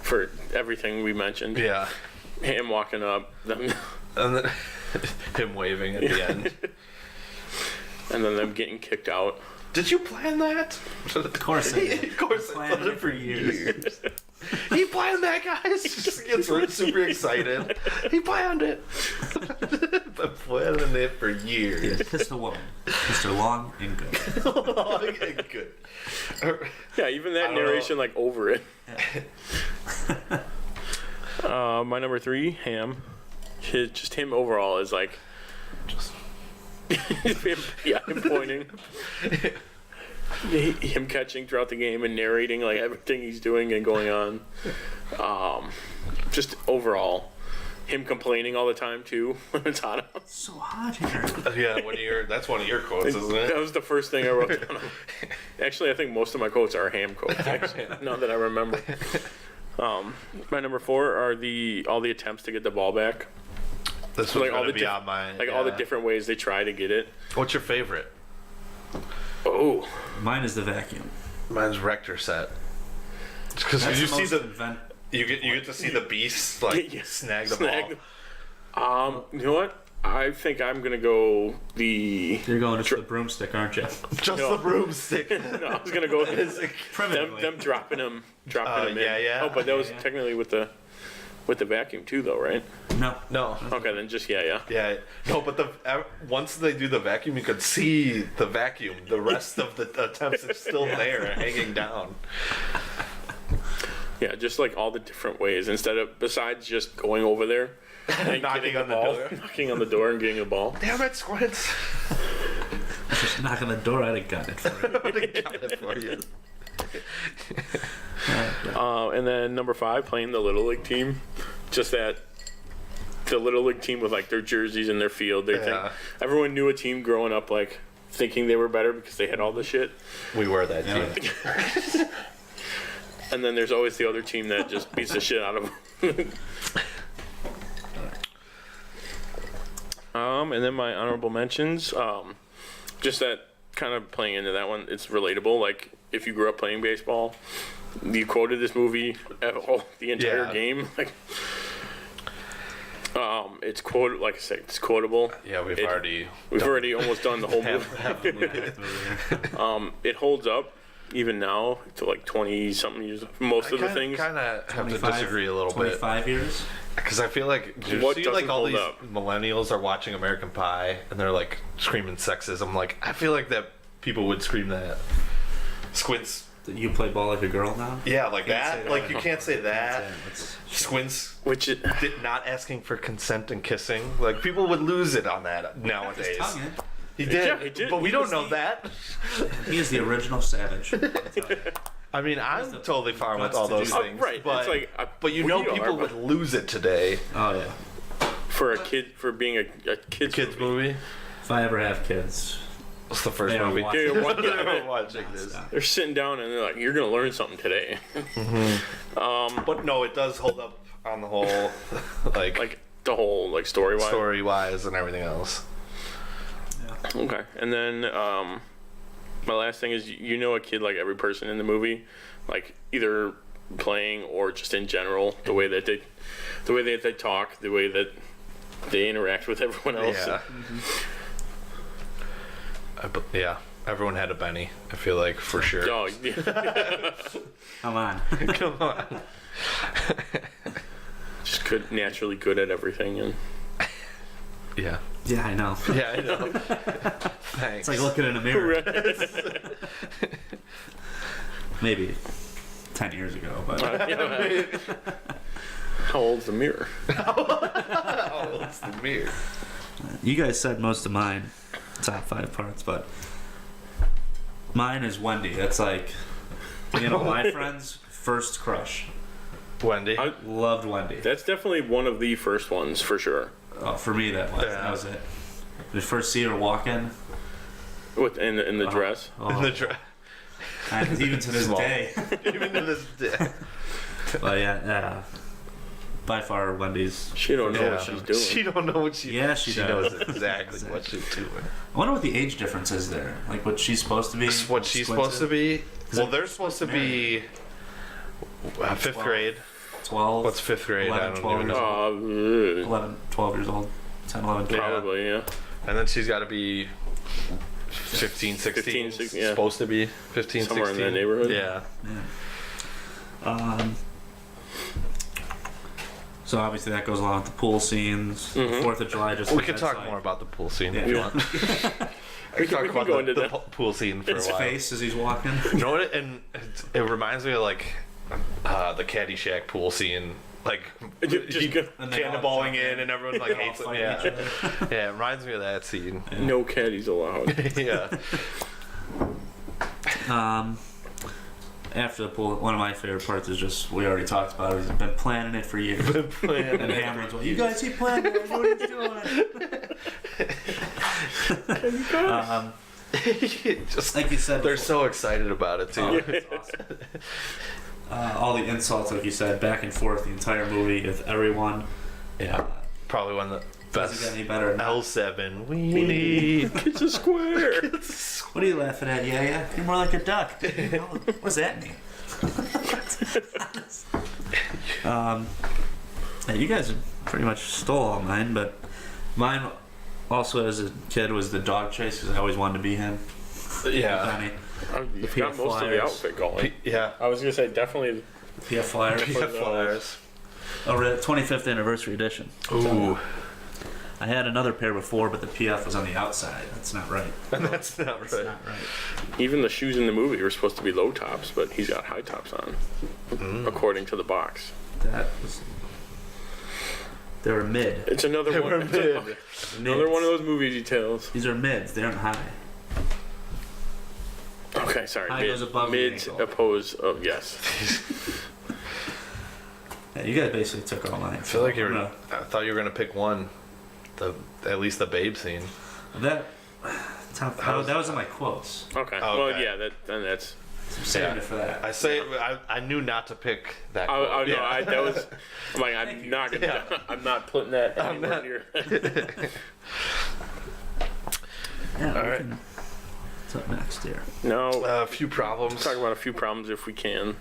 For everything we mentioned. Yeah. Him walking up. And then him waving at the end. And then them getting kicked out. Did you plan that? Of course I did. Of course I planned it for years. He planned that, guys. Just gets super excited. He planned it. Been planning it for years. He kissed a woman. Mr. Long and good. Long and good. Yeah, even that narration, like over it. Yeah. My number 3, Ham. Just him overall is like. Him pointing. Him catching throughout the game and narrating like everything he's doing and going on. Just overall, him complaining all the time too when it's hot out. It's so hot here. Yeah, that's one of your quotes, isn't it? That was the first thing I wrote down. Actually, I think most of my quotes are Ham quotes. Now that I remember. My number 4 are all the attempts to get the ball back. This was all the all the different ways they try to get it. What's your favorite? Oh, mine is the vacuum. Mine's Rector set. Because you see you get to see the beast like snag the ball. You know what? I think I'm gonna go the. You're going to the broomstick, aren't you? Just the broomstick. No, I was gonna go them dropping him in. Yeah. Oh, but that was technically with the vacuum too, though, right? No. Okay, then just yeah. Yeah. No, but once they do the vacuum, you could see the vacuum. The rest of the attempts is still there, hanging down. Yeah, just like all the different ways. Besides just going over there and knocking on the door, knocking on the door and getting a ball. Damn it, Squints! Just knock on the door. I'd have got it for you. And then number 5, playing the Little League team. Just that the Little League team with like their jerseys and their field. Everyone knew a team growing up like thinking they were better because they had all the shit. We were that team. And then there's always the other team that just beats the shit out of them. And then my honorable mentions, just that kind of playing into that one, it's relatable. Like, if you grew up playing baseball, you quoted this movie the entire game. Like, it's quoted, like I said, it's quotable. Yeah, we've already almost done the whole movie. It holds up even now to like 20 something years. Most of the things kind of have to disagree a little 25 years. Because I feel like all these millennials are watching American Pie and they're like screaming sexism. Like, I feel like that people would scream that. Squints. You play ball like a girl now? Yeah, like that. Like, you can't say that. Squints, not asking for consent and kissing. Like, people would lose it on that nowadays. He did, but we don't know that. He is the original savage. I mean, I'm totally fine with all those things. Right, but, it's but people would lose it today. Oh, yeah. For being a kids movie. If I ever have kids. What's the first movie? Watching this. They're sitting down and they're like, "You're gonna learn something today." But no, it does hold up on the whole, like the whole story wise and everything else. Yeah. Okay, and then my last thing is, a kid like every person in the movie, like either playing or just in general, the way that they talk, the way that they interact with everyone else. Yeah. Yeah, everyone had a Benny, I feel like, for sure. Oh, yeah. Come on. Come on. Just naturally good at everything. And yeah. Yeah, I know. Yeah, I know. Thanks. It's like looking in a mirror. Maybe 10 years ago, but... How old's the mirror? How old's the mirror? You guys said most of mine. Top 5 parts, but mine is Wendy. That's like, my friend's first crush. Wendy. I loved Wendy. That's definitely one of the first ones for sure. Oh, for me, that was it. The first see her walk in. In the dress. In the dress. And even to this day. Even to this day. But yeah. By far, Wendy's. She don't know what she's doing. She don't know what she. Yeah, she knows exactly what she's doing. I wonder what the age difference is there. Like what she's supposed to be. What she's supposed to be. Well, they're supposed to be 5th grade. 12. What's 5th grade? 11, I don't 12 even years know. 11, 12 years old. 10, 11, 12. Probably, yeah. And then she's got to be 15, 16. 15, 16, yeah. Supposed to be 15, somewhere 16. in that neighborhood. Yeah. So obviously that goes along with the pool scenes. The 4th of July. We could talk more about the pool scene if you want. We can talk go about into the pool scene for a while. His face as he's walking. You know what? And it reminds me of like the Caddyshack pool scene. Like just cannonballing in and everyone like hates him. Yeah. Yeah, it reminds me of that scene. Yeah. No caddies allowed. Yeah. After the pool, one of my favorite parts is just, we already talked about it, he's been planning it for years. And Cameron's like, you guys keep planning it, what are you doing? Just like you said, they're so excited about it too. Oh, it's awesome. All the insults, like you said, back and forth the entire movie with everyone. Yeah. Probably one of the best. Doesn't get any better. L7. We need. It's a square. What are you laughing at? Yeah. You're more like a duck. What does that mean? You guys pretty much stole all mine, but mine also as a kid was the dog chase because I always wanted to be him. Yeah. You've got most of the outfit going. Yeah. I was gonna say definitely. PF Flyers. PF Flyers. Oh, 25th anniversary edition. Ooh. I had another pair before, but the PF was on the outside. That's not right. That's not right. That's not right. Even the shoes in the movie were supposed to be low tops, but he's got high tops on, according to the box. They were mid. It's another one. Another one of those movie details. These are mids. They aren't high. Okay, sorry. High goes above the mid ankle. oppose of yes. Yeah, you guys basically took all mine. I feel like I thought you were gonna pick one. At least the babe scene. That That was in my quotes. Okay. Oh, Well, okay. yeah. Then that's. I'm saving it for that. I knew not to pick that. Oh, quote. no, Yeah. that was. I'm like, I'm not gonna. Yeah. I'm not putting that anywhere near. Yeah, All right. What's up next here? No. A few problems. Talk about a few problems if we can.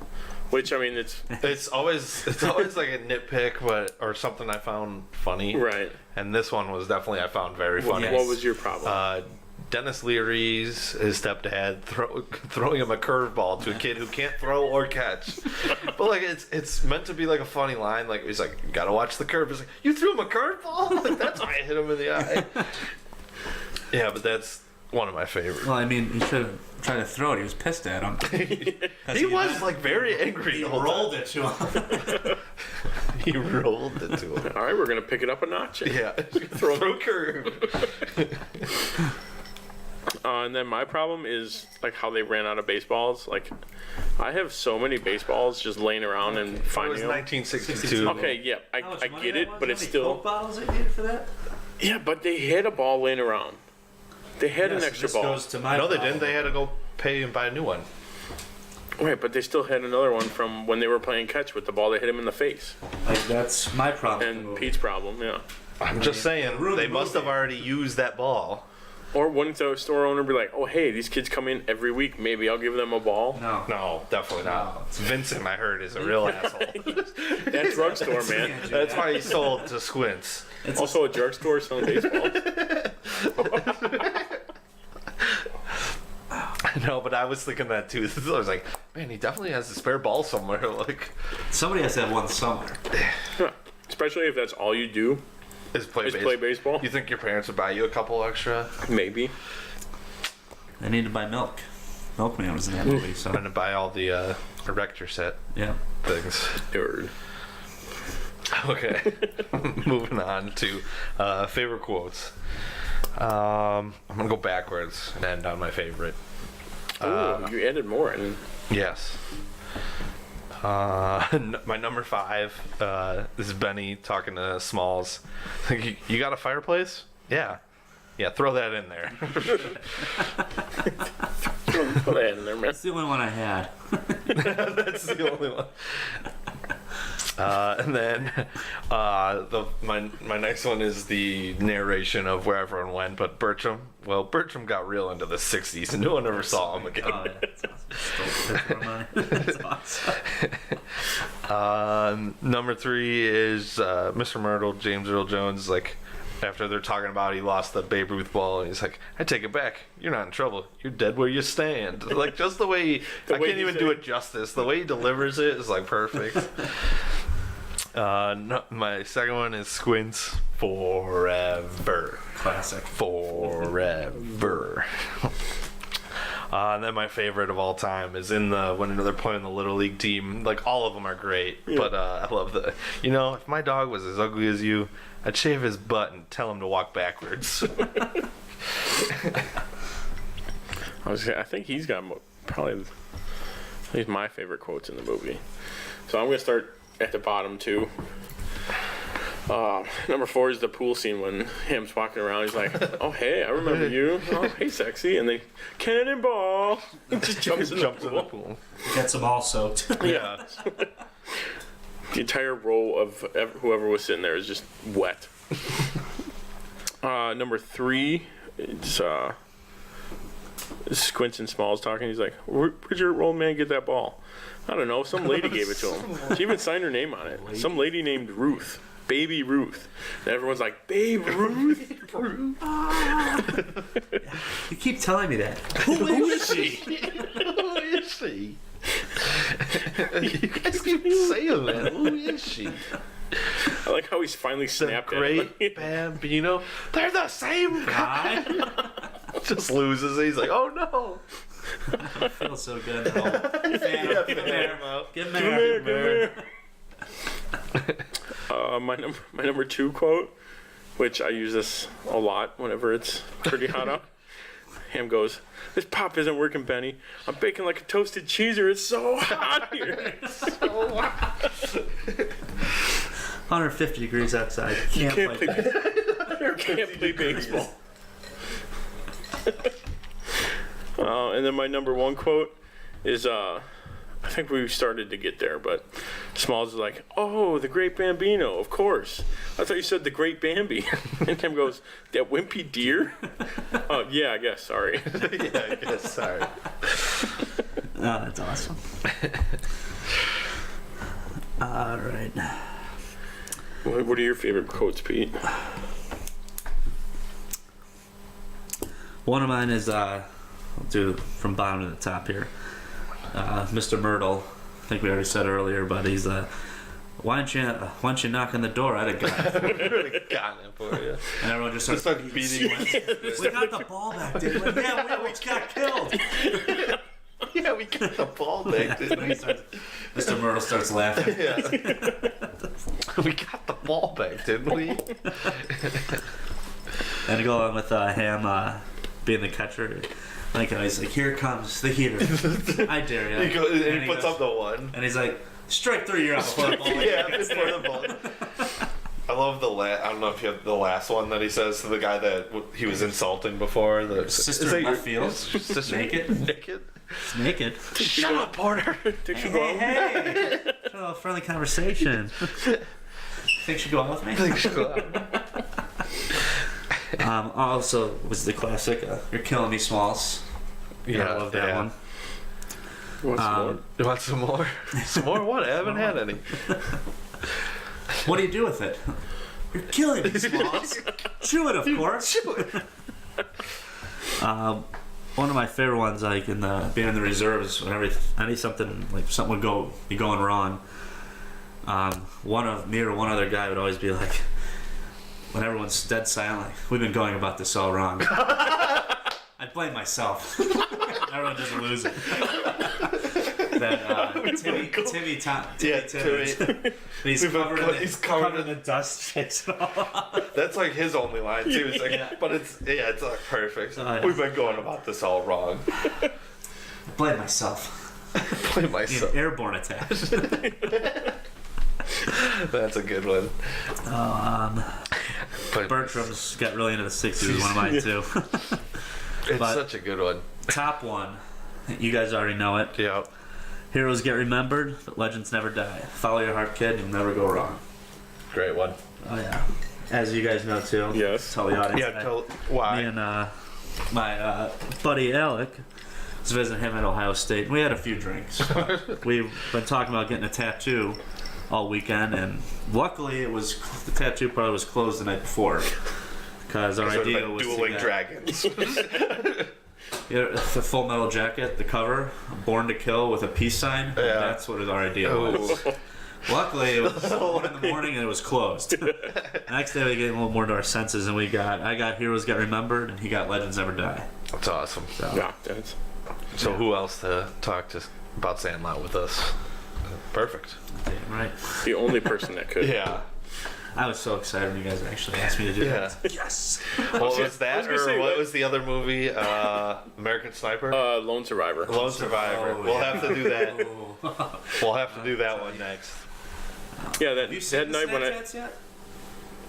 Which I mean, It's always like a nitpick, or something I found funny. right. And this one was definitely I found very funny. What was your problem? Dennis Leary's his stepdad throwing him a curveball to a kid who can't throw or catch. But like it's meant to be like a funny line. Like he's like, you gotta watch the curve. He's like, you threw him a curveball? Like, that's why I hit him in the eye. Yeah, but that's one of my favorites. Well, I mean, he should have tried to throw it. He was pissed at him. He was like very angry. He the whole rolled time. it to him. He rolled it to him. All right, we're gonna pick it up a notch. Yeah, throw curve. And then my problem is like how they ran out of baseballs. Like, I have so many baseballs just laying around and It finding was them. 1962. Okay, yeah, I get it, but it's still. bottles they needed for that? Yeah, but they had a ball laying around. They had an extra ball. Goes to my No, they problem. didn't. They had to go pay and buy a new one. Right, but they still had another one from when they were playing catch with the ball that hit him in the face. Like, that's my problem. with the And movie. Pete's problem, yeah. I'm just saying, ruined they the must have movie. already used that ball. Or wouldn't the store owner be like, oh, hey, these kids come in every week. Maybe I'll give them a ball. No. No, definitely not. Vincent, I heard, is a real asshole. That drugstore, man. That's why he sold to Squints. Also a drugstore selling baseballs. No, but I was thinking that too. I was like, man, he definitely has a spare ball somewhere. Like, Somebody has to have one somewhere. Yeah. Especially if that's all you do is play is play baseball. You think your parents would buy you a couple extra? Maybe. They need to buy milk. Milkman was in that movie, so. I'm gonna buy all the erector set Yeah. things. Nerd. Okay, moving on to favorite quotes. I'm gonna go backwards and end on my favorite. Oh, you added more. And Yes. My number 5. This is Benny talking to Smalls. You got a fireplace? Yeah. Yeah, throw that in there. put that in there, man. That's the only one I had. That's the only one. And then my next one is the narration of where everyone went, but Bertram got real into the 60s and no one ever saw him again. Oh, yeah, that's awesome. Stole a picture of mine. That's awesome. Number 3 is Mr. Myrtle, James Earl Jones, like after they're talking about he lost the Babe Ruth ball and he's like, I take it back, you're not in trouble, you're dead where you stand. Like just the way I can't even do it justice. The way he delivers it is like perfect. No, my second one is Squints Forever. Classic. Forever. And then my favorite of all time is when they're playing the Little League team. Like, all of them are great. Yeah. But I love if my dog was as ugly as you, I'd shave his butt and tell him to walk backwards. I think he's got probably he's my favorite quotes in the movie. So I'm going to start at the bottom, too. Number 4 is the pool scene when Ham's walking around. He's like, oh, hey, I remember you. Oh, hey, sexy. And they, cannonball. He just jumps in the pool. Gets them all soaked. Yeah. The entire row of whoever was sitting there is just wet. Number 3 is Squints and Smalls talking. He's like, where'd your old man get that ball? I don't know. Some lady gave it to him. She even signed her name on it. Some lady named Ruth. Baby Ruth. And everyone's like, Babe Ruth? You keep telling me that. Who is she? Who is she? You guys keep saying that. Who is she? I like how he's finally snapped at him. Great Bambino. They're the same guy. Just loses it. He's like, oh no. I feel so good. Give him out. Give him here. My number 2 quote, which I use this a lot whenever it's pretty hot out. Ham goes, this pop isn't working, Benny. I'm baking like a toasted cheeser. It's so hot here. It's so hot. 150 degrees outside. You can't play baseball. Can't play baseball. And then my number one quote is, I think we started to get there, but Smalls is like, "Oh, the Great Bambino, of course. I thought you said the Great Bambi." And Tim goes, "That wimpy deer?" Oh, yeah, I guess. Sorry. Yeah, I guess. Sorry. Oh, that's awesome. All right. What are your favorite quotes, Pete? One of mine is, I'll do from bottom to the top here. Mr. Myrtle, I think we already said earlier, but he's why don't you knock on the door? I'd have got it. Got it for you. And everyone just starts beating. We got the ball back, didn't we? Yeah, we almost got killed. Yeah, we got the ball back, didn't we? Mr. Myrtle starts laughing. Yeah. We got the ball back, didn't we? And to go along with Ham being the catcher, like he's like, "Here comes the heater. I dare you." And he puts up the one. And he's like, "Strike 3, you're out before the ball." Yeah, before the ball. I love the I don't know if you have the last one that he says to the guy that he was insulting before. The sister in left field. Sister Naked. It's naked. Shut up, Porter. Hey. Oh, friendly conversation. Think you go out with me? Also was the classic, "You're killing me, Smalls." Yeah, I love that one. You want some more? Some more? What? I haven't had any. What do you do with it? "You're killing me, Smalls." Chew it, of course. Chew it. One of my favorite ones, like in being in the reserves, whenever something would be going wrong, me or one other guy would always be like, when everyone's dead silent, like, "We've been going about this all wrong." I blame myself. Everyone just loses. That Timmy Timmons. He's covered in the dust. Shakes it all off. That's like his only line too. It's like, but it's like perfect. We've been going about this all wrong. Blame myself. Blame myself. An airborne attack. That's a good one. Bertram's got really into the 60s. One of mine too. It's such a good one. Top one. You guys already know it. Yeah. Heroes get remembered, but legends never die. Follow your heart, kid. You'll never go wrong. Great one. Oh yeah. As you guys know too. Yes. Tell the audience. Yeah. Why? Me and my buddy Alec was visiting him at Ohio State. We had a few drinks. We've been talking about getting a tattoo all weekend, and luckily the tattoo parlor was closed the night before because our idea was dueling dragons. Yeah, the Full Metal Jacket, the cover, Born to Kill with a peace sign. Yeah. That's what our idea was. Luckily, it was 1 in the morning and it was closed. The next day, we get a little more to our senses, and I got Heroes Get Remembered, and he got Legends Never Die. That's awesome. So who else to talk to about Sandlot with us? Perfect. Damn right. The only person that could. Yeah. I was so excited when you guys actually asked me to do that. Yes. What was that? Or what was the other movie? American Sniper? Lone Survivor. Lone Survivor. Oh, we'll have to do that. We'll have to do that one next. Yeah, Have you seen that the night when Snapchats yet?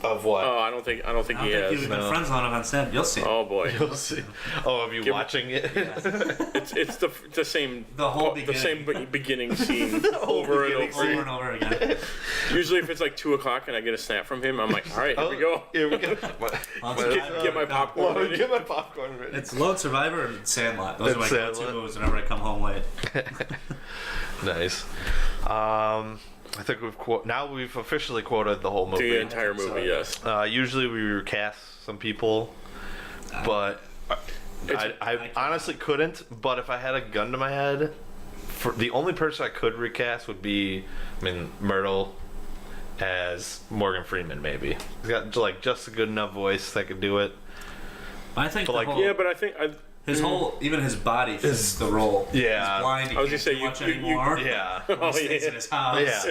Of what? Oh, I don't think he has. You've been friends long enough on set. You'll see. Oh boy. You'll see. Oh, of you watching it? It's the same. The whole beginning scene over and over again. Usually, if it's like 2:00 and I get a snap from him, I'm like, all right, here we go. Here we go. Get my popcorn ready. Get my popcorn ready. It's Lone Survivor and Sandlot. Those are my go-to movies whenever I come home late. Nice. I think we've officially quoted the whole movie. The entire movie, yes. Usually we recast some people, but I honestly couldn't. But if I had a gun to my head, the only person I could recast would be, Myrtle as Morgan Freeman. Maybe he's got like just a good enough voice that could do it. I think, but I think. His whole, even his body fits the role. Yeah. He's blind. He I was gonna say can't do much anymore. Yeah. Oh, Stays in his house. Yeah.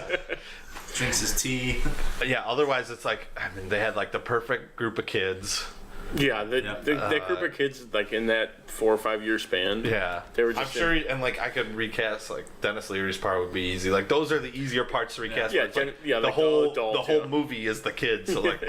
Drinks his tea. Yeah. Otherwise, it's like they had like the perfect group of kids. Yeah, that group of kids, like in that 4 or 5 year span. Yeah, they were. Just I'm sure, and like I could recast like Dennis Leary's part would be easy. Like those are the easier parts to recast. Yeah, the like whole movie is the kids. So like,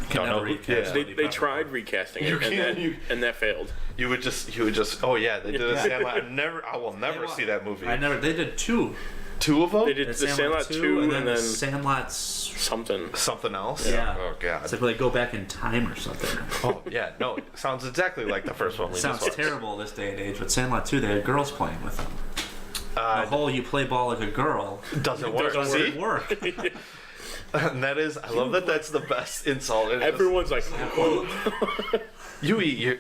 Can never recast. They tried recasting it, and that failed. You would just. Oh yeah, they did a Sandlot. I will never see that movie. They did two. Two of them? They did the Sandlot 2 and then Sandlot something else? Yeah. Oh, God. It's like they go back in time or something. Oh, yeah. No, it sounds exactly like the first one we Sounds just watched. terrible this day and age. But Sandlot 2, they had girls playing with them. The whole you play ball like a girl doesn't work. Doesn't work. And that is, I love that that's the best insult. Everyone's like, you eat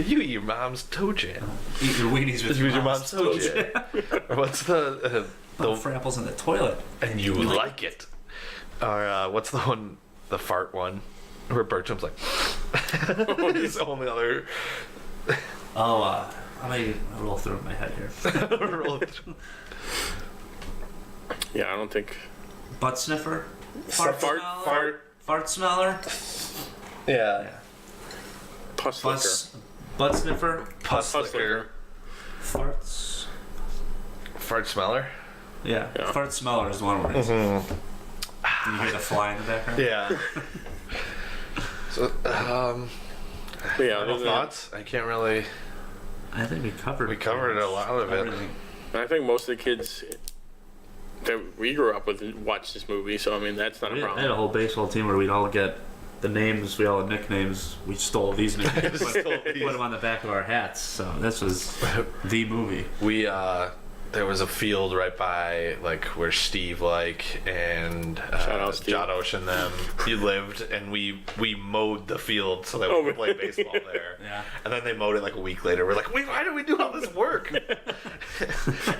your mom's toe jam. Eat your weenies with your mom's toe jam. Or what's the frapples in the toilet? And you like it. Or what's the one, the fart one, where Bertram's like, his only other. I may roll through in my head here. Yeah, I don't think. Butt sniffer? Fart smeller? Yeah. Pus licker. Butt sniffer? Pus licker. Farts. Fart smeller? Yeah. Fart smeller is one word. Mm-hmm. Do you hear the fly in the background? Yeah. So, yeah. Thoughts? I can't really. I think we covered a lot of everything. I think most of the kids that we grew up with watched this movie, so I mean that's not a problem. I had a whole baseball team where we'd all get the names, we all had nicknames. We stole these names, put them on the back of our hats. So this was the movie. There was a field right by where Steve and Jodosh and them lived, and we mowed the field so that we could play baseball there. Yeah. And then they mowed it a week later. We're like, why do we do all this work?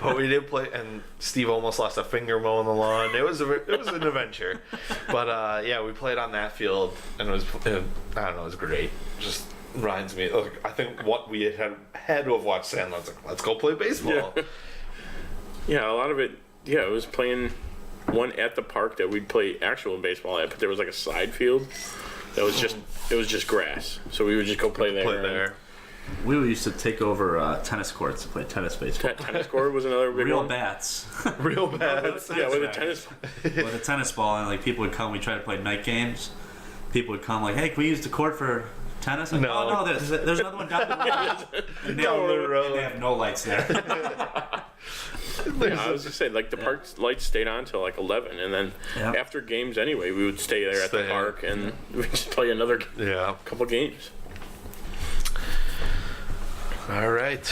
But we did play, and Steve almost lost a finger mowing the lawn. It was an adventure. But yeah, we played on that field, and it was it was great. Just reminds me. I think what we had to have watched Sandlot. Let's go play baseball. Yeah. Yeah, a lot of it. Yeah, it was playing one at the park that we'd play actual baseball at, but there was a side field that was just grass, so we would just go play there. We used to take over tennis courts to play tennis baseball. Tennis court was another big Real one. bats. Real bats. Yeah, with a tennis. With a tennis ball, and people would come. We tried to play night games. People would come hey, can we use the court for tennis? No. Oh no, there's another one down the road. And they have no lights there. Yeah, I was just saying, the park lights stayed on till 11, and then after games anyway, we would stay there at the park and we'd just play another couple games. All right,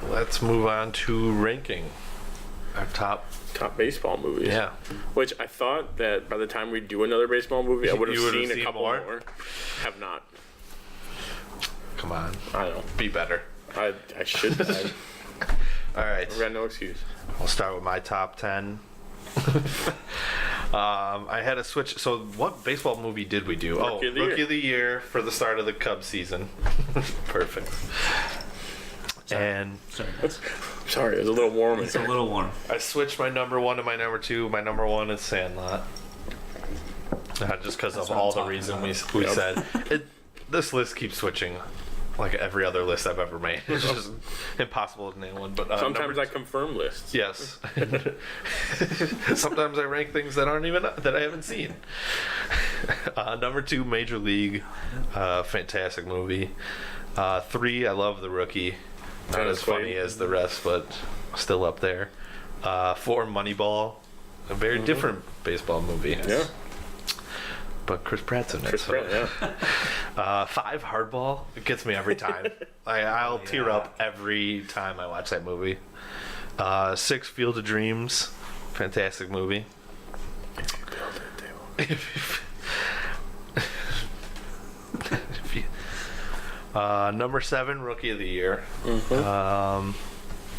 let's move on to ranking our top baseball movies. Yeah, which I thought that by the time we do another baseball movie, I would have seen a couple more. Have not. Come on, I don't know. Be better. I should. All right. I got no excuse. I'll start with my top 10. I had a switch. So, what baseball movie did we do? Rookie of the Year for the start of the Cubs season. Perfect. And sorry, it was a little warm. It's a little warm. I switched my number 1 to my number 2. My number 1 is Sandlot. Just because of all the reason we said. This list keeps switching. Like every other list I've ever made. It's just impossible to name one. But sometimes I confirm lists. Yes. Sometimes I rank things that I haven't seen. Number 2, Major League. Fantastic movie. 3, I love The Rookie. Not as funny as the rest, but still up there. 4, Moneyball. A very different baseball movie. Yeah. But Chris Pratt's in it. Pratt, 5, Hardball. It gets me every time. I'll tear up every time I watch that movie. 6, Field of Dreams. Fantastic movie. Number 7, Rookie of the Year. Mm-hmm.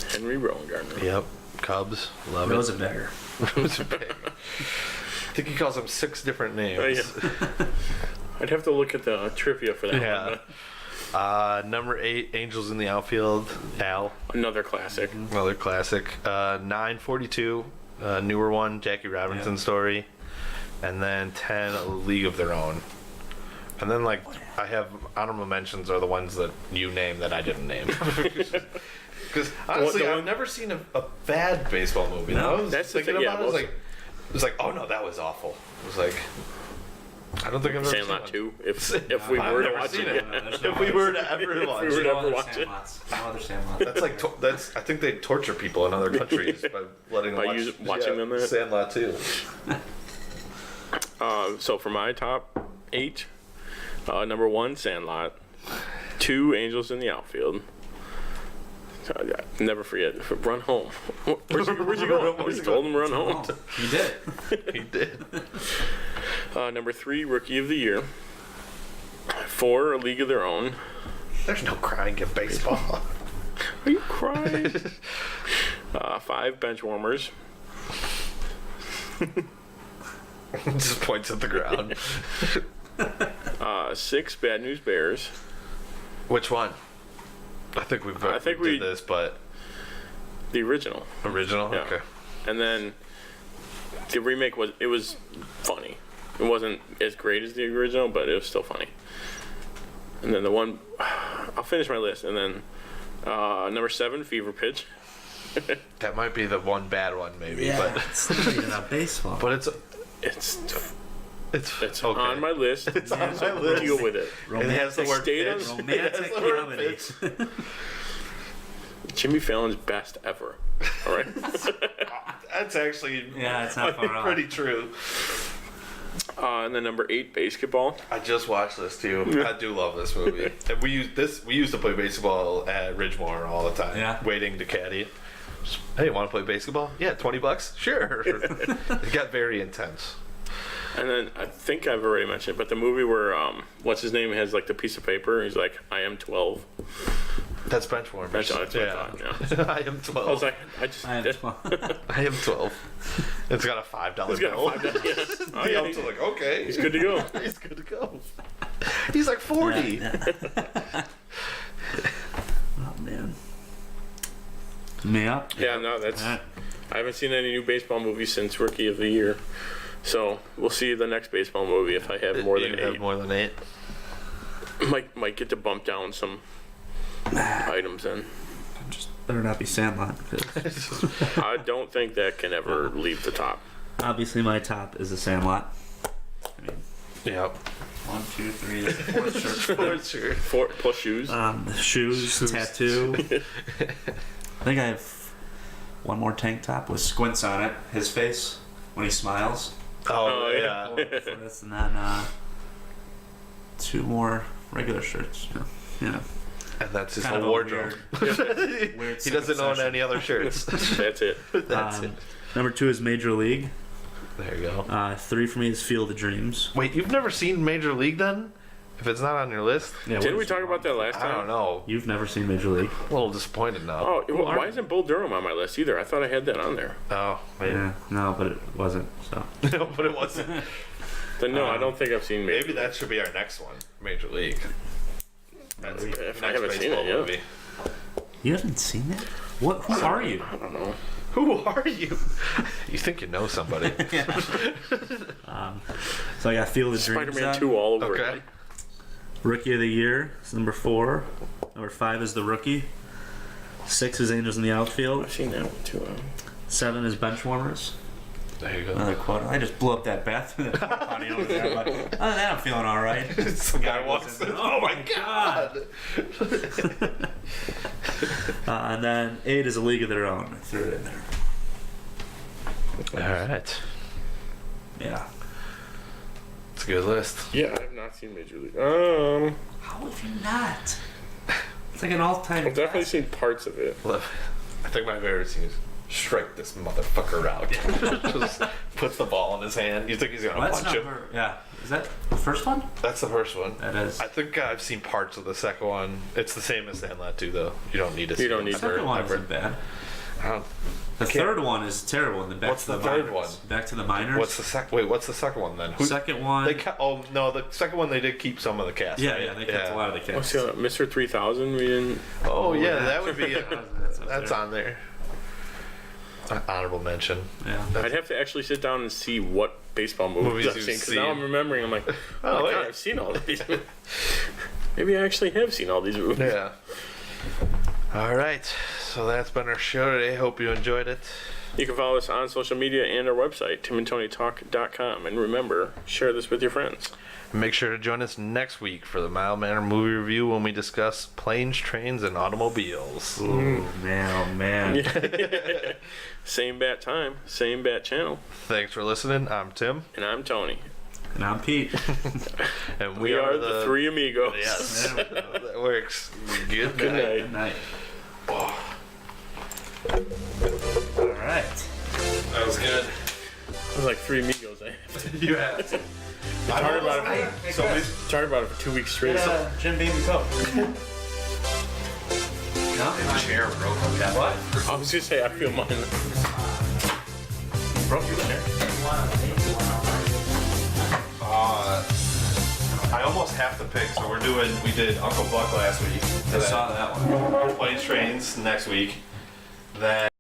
Henry Rowengartner. Yep. Cubs. Love Rosenberger. Rosenberger. I think he calls them 6 different names. Yeah. I'd have to look at the trivia for that one. Number 8, Angels in the Outfield. Al. Another classic. 9:42, newer one, Jackie Robinson story. And then 10, A League of Their Own. And then I have honorable mentions are the ones that you name that I didn't name. Because honestly, I've never seen a bad baseball movie. No, that's the thing. It was like, oh no, that was awful. It was like, I don't think I've ever Sandlot seen 2. If we I've were to never watch seen it, it. yeah. If we were to ever watch we were it. to ever watch it. No other Sandlot. That's like that's. I think they torture people in other countries by letting them By watching them that? Sandlot too. So for my top 8, number 1, Sandlot. 2, Angels in the Outfield. Never forget. Run home. Where's he going? He told him to run home. He did. He did. Number 3, Rookie of the Year. 4, A League of Their Own. There's no crying in baseball. Are you crying? 5, Benchwarmers. Just points at the ground. 6, Bad News Bears. Which one? I think we did this, but The original. original. Yeah. Okay. And then the remake was funny. It wasn't as great as the original, but it was still funny. And then the one, I'll finish my list. And then number 7, Fever Pitch. That might be the one bad one, maybe. Yeah, But it's not even a baseball. but it's It's okay. on my list. It's on so my list. Deal with it. It has the word Stayed on- pitch. Romantic It has the word comedy. pitch. Jimmy Fallon's best ever. All right. That's actually Yeah, it's not far off. pretty true. And then number 8, Basketball. I just watched this too. I do love this movie. And we used to play baseball at Ridgemore all the time. Yeah. Waiting to caddy. Just, hey, want to play baseball? Yeah, $20. Sure. It got very intense. And then I think I've already mentioned it, but the movie where what's his name has like the piece of paper. He's like, I am 12. That's Benchwarmers. That's what I thought, yeah. I am 12. I was like, I am 12. I am 12. It's got a $5 He's got bill. a $5. Yeah. Oh, The yeah, ump's like, okay. he's good to go. He's good to go. He's like 40. Oh man. Me up? Yeah, no, that's. Alright. I haven't seen any new baseball movies since Rookie of the Year, so we'll see the next baseball movie if I have more than You 8. have more than 8. Might get to bump down some items in. Just better not be Sandlot. 'Cause I don't think that can ever leave the top. obviously, my top is a Sandlot. I mean, Yep. 1, 2, 3, that's the fourth shirt. For sure. 4 plus shoes. Shoes, tattoo. I think I have one more tank top with squints on it. His face when he smiles. Oh, yeah. So this and then 2 more regular shirts. Yeah. And that's his Kind of whole a wardrobe. Weird He doesn't own any other shirts. That's it. That's it. Number 2 is Major League. There you go. 3 for me is Field of Dreams. Wait, you've never seen Major League then? If it's not on your list? Yeah, Didn't we talk about that last time? I don't know. You've never seen Major League? A little disappointed now. Oh, why isn't Bull Durham on my list either? I thought I had that on there. Oh, maybe. Yeah, no, but it wasn't. So No, but it wasn't. Then no, I don't think I've seen Maybe that should be our next one. Major League. That's the If I next haven't seen baseball it, yeah. movie. you haven't seen it? What? Who are you? I don't know. Who are you? You think you know somebody. So I got Field of Dreams. Spider-Man on. 2 all over Okay. again. Rookie of the Year is number 4. Number 5 is The Rookie. 6 is Angels in the Outfield. I've seen that one too. 7 is Benchwarmers. There you go. Another quote. I just blew up that bathroom, that porta potty over there, but other than that, I'm feeling all right. Some guy walks in. Oh my god! And then 8 is A League of Their Own. I threw it in there. Alright. Yeah. It's a good list. Yeah, I have not seen Major League. How have you not? It's like an all-time. I've definitely seen parts of it. I think my favorite scene is strike this motherfucker out. Just puts the ball in his hand. You think he's gonna punch him? Yeah. Is that the first one? That's the first one. That is. I think I've seen parts of the second one. It's the same as Sandlot 2, though. You don't need to see don't it need The second one isn't bad. The third one is terrible. And What's the third one? Back to the minors. What's the second? Wait, what's the second one then? Second one? They oh no, the second one they did keep some of the cast. Yeah, right? yeah, they kept a lot of the What's cast. the other? Mr. 3000? We didn't. Oh yeah, yeah. that would be. That's up That's there. on there. Honorable mention. Yeah. I'd have to actually sit down and see what baseball movies I've you've seen. Because seen. now I'm remembering. I'm like, Oh, oh my wait. god, I've seen all of these. Maybe I actually have seen all these movies. Yeah. All right, so that's been our show today. Hope you enjoyed it. You can follow us on social media and our website, timandtonytalk.com. And remember, share this with your friends. Make sure to join us next week for the Mild Manner movie review when we discuss planes, trains, and automobiles. Ooh, man, oh man. Same bat time, same bat channel. Thanks for listening. I'm Tim. And I'm Tony. And I'm Pete. And we are the three amigos. Yes. That works. Good Good night. Good night. Oh. All right. That was good. It was like three amigos. You have. Talked about it for 2 weeks straight. Jim Beam and Coke. No? My chair broke. What? I was just say I feel mine. Broke your chair. I almost have to pick, so we did Uncle Buck last week. I saw that one. Planes, Trains next week. Then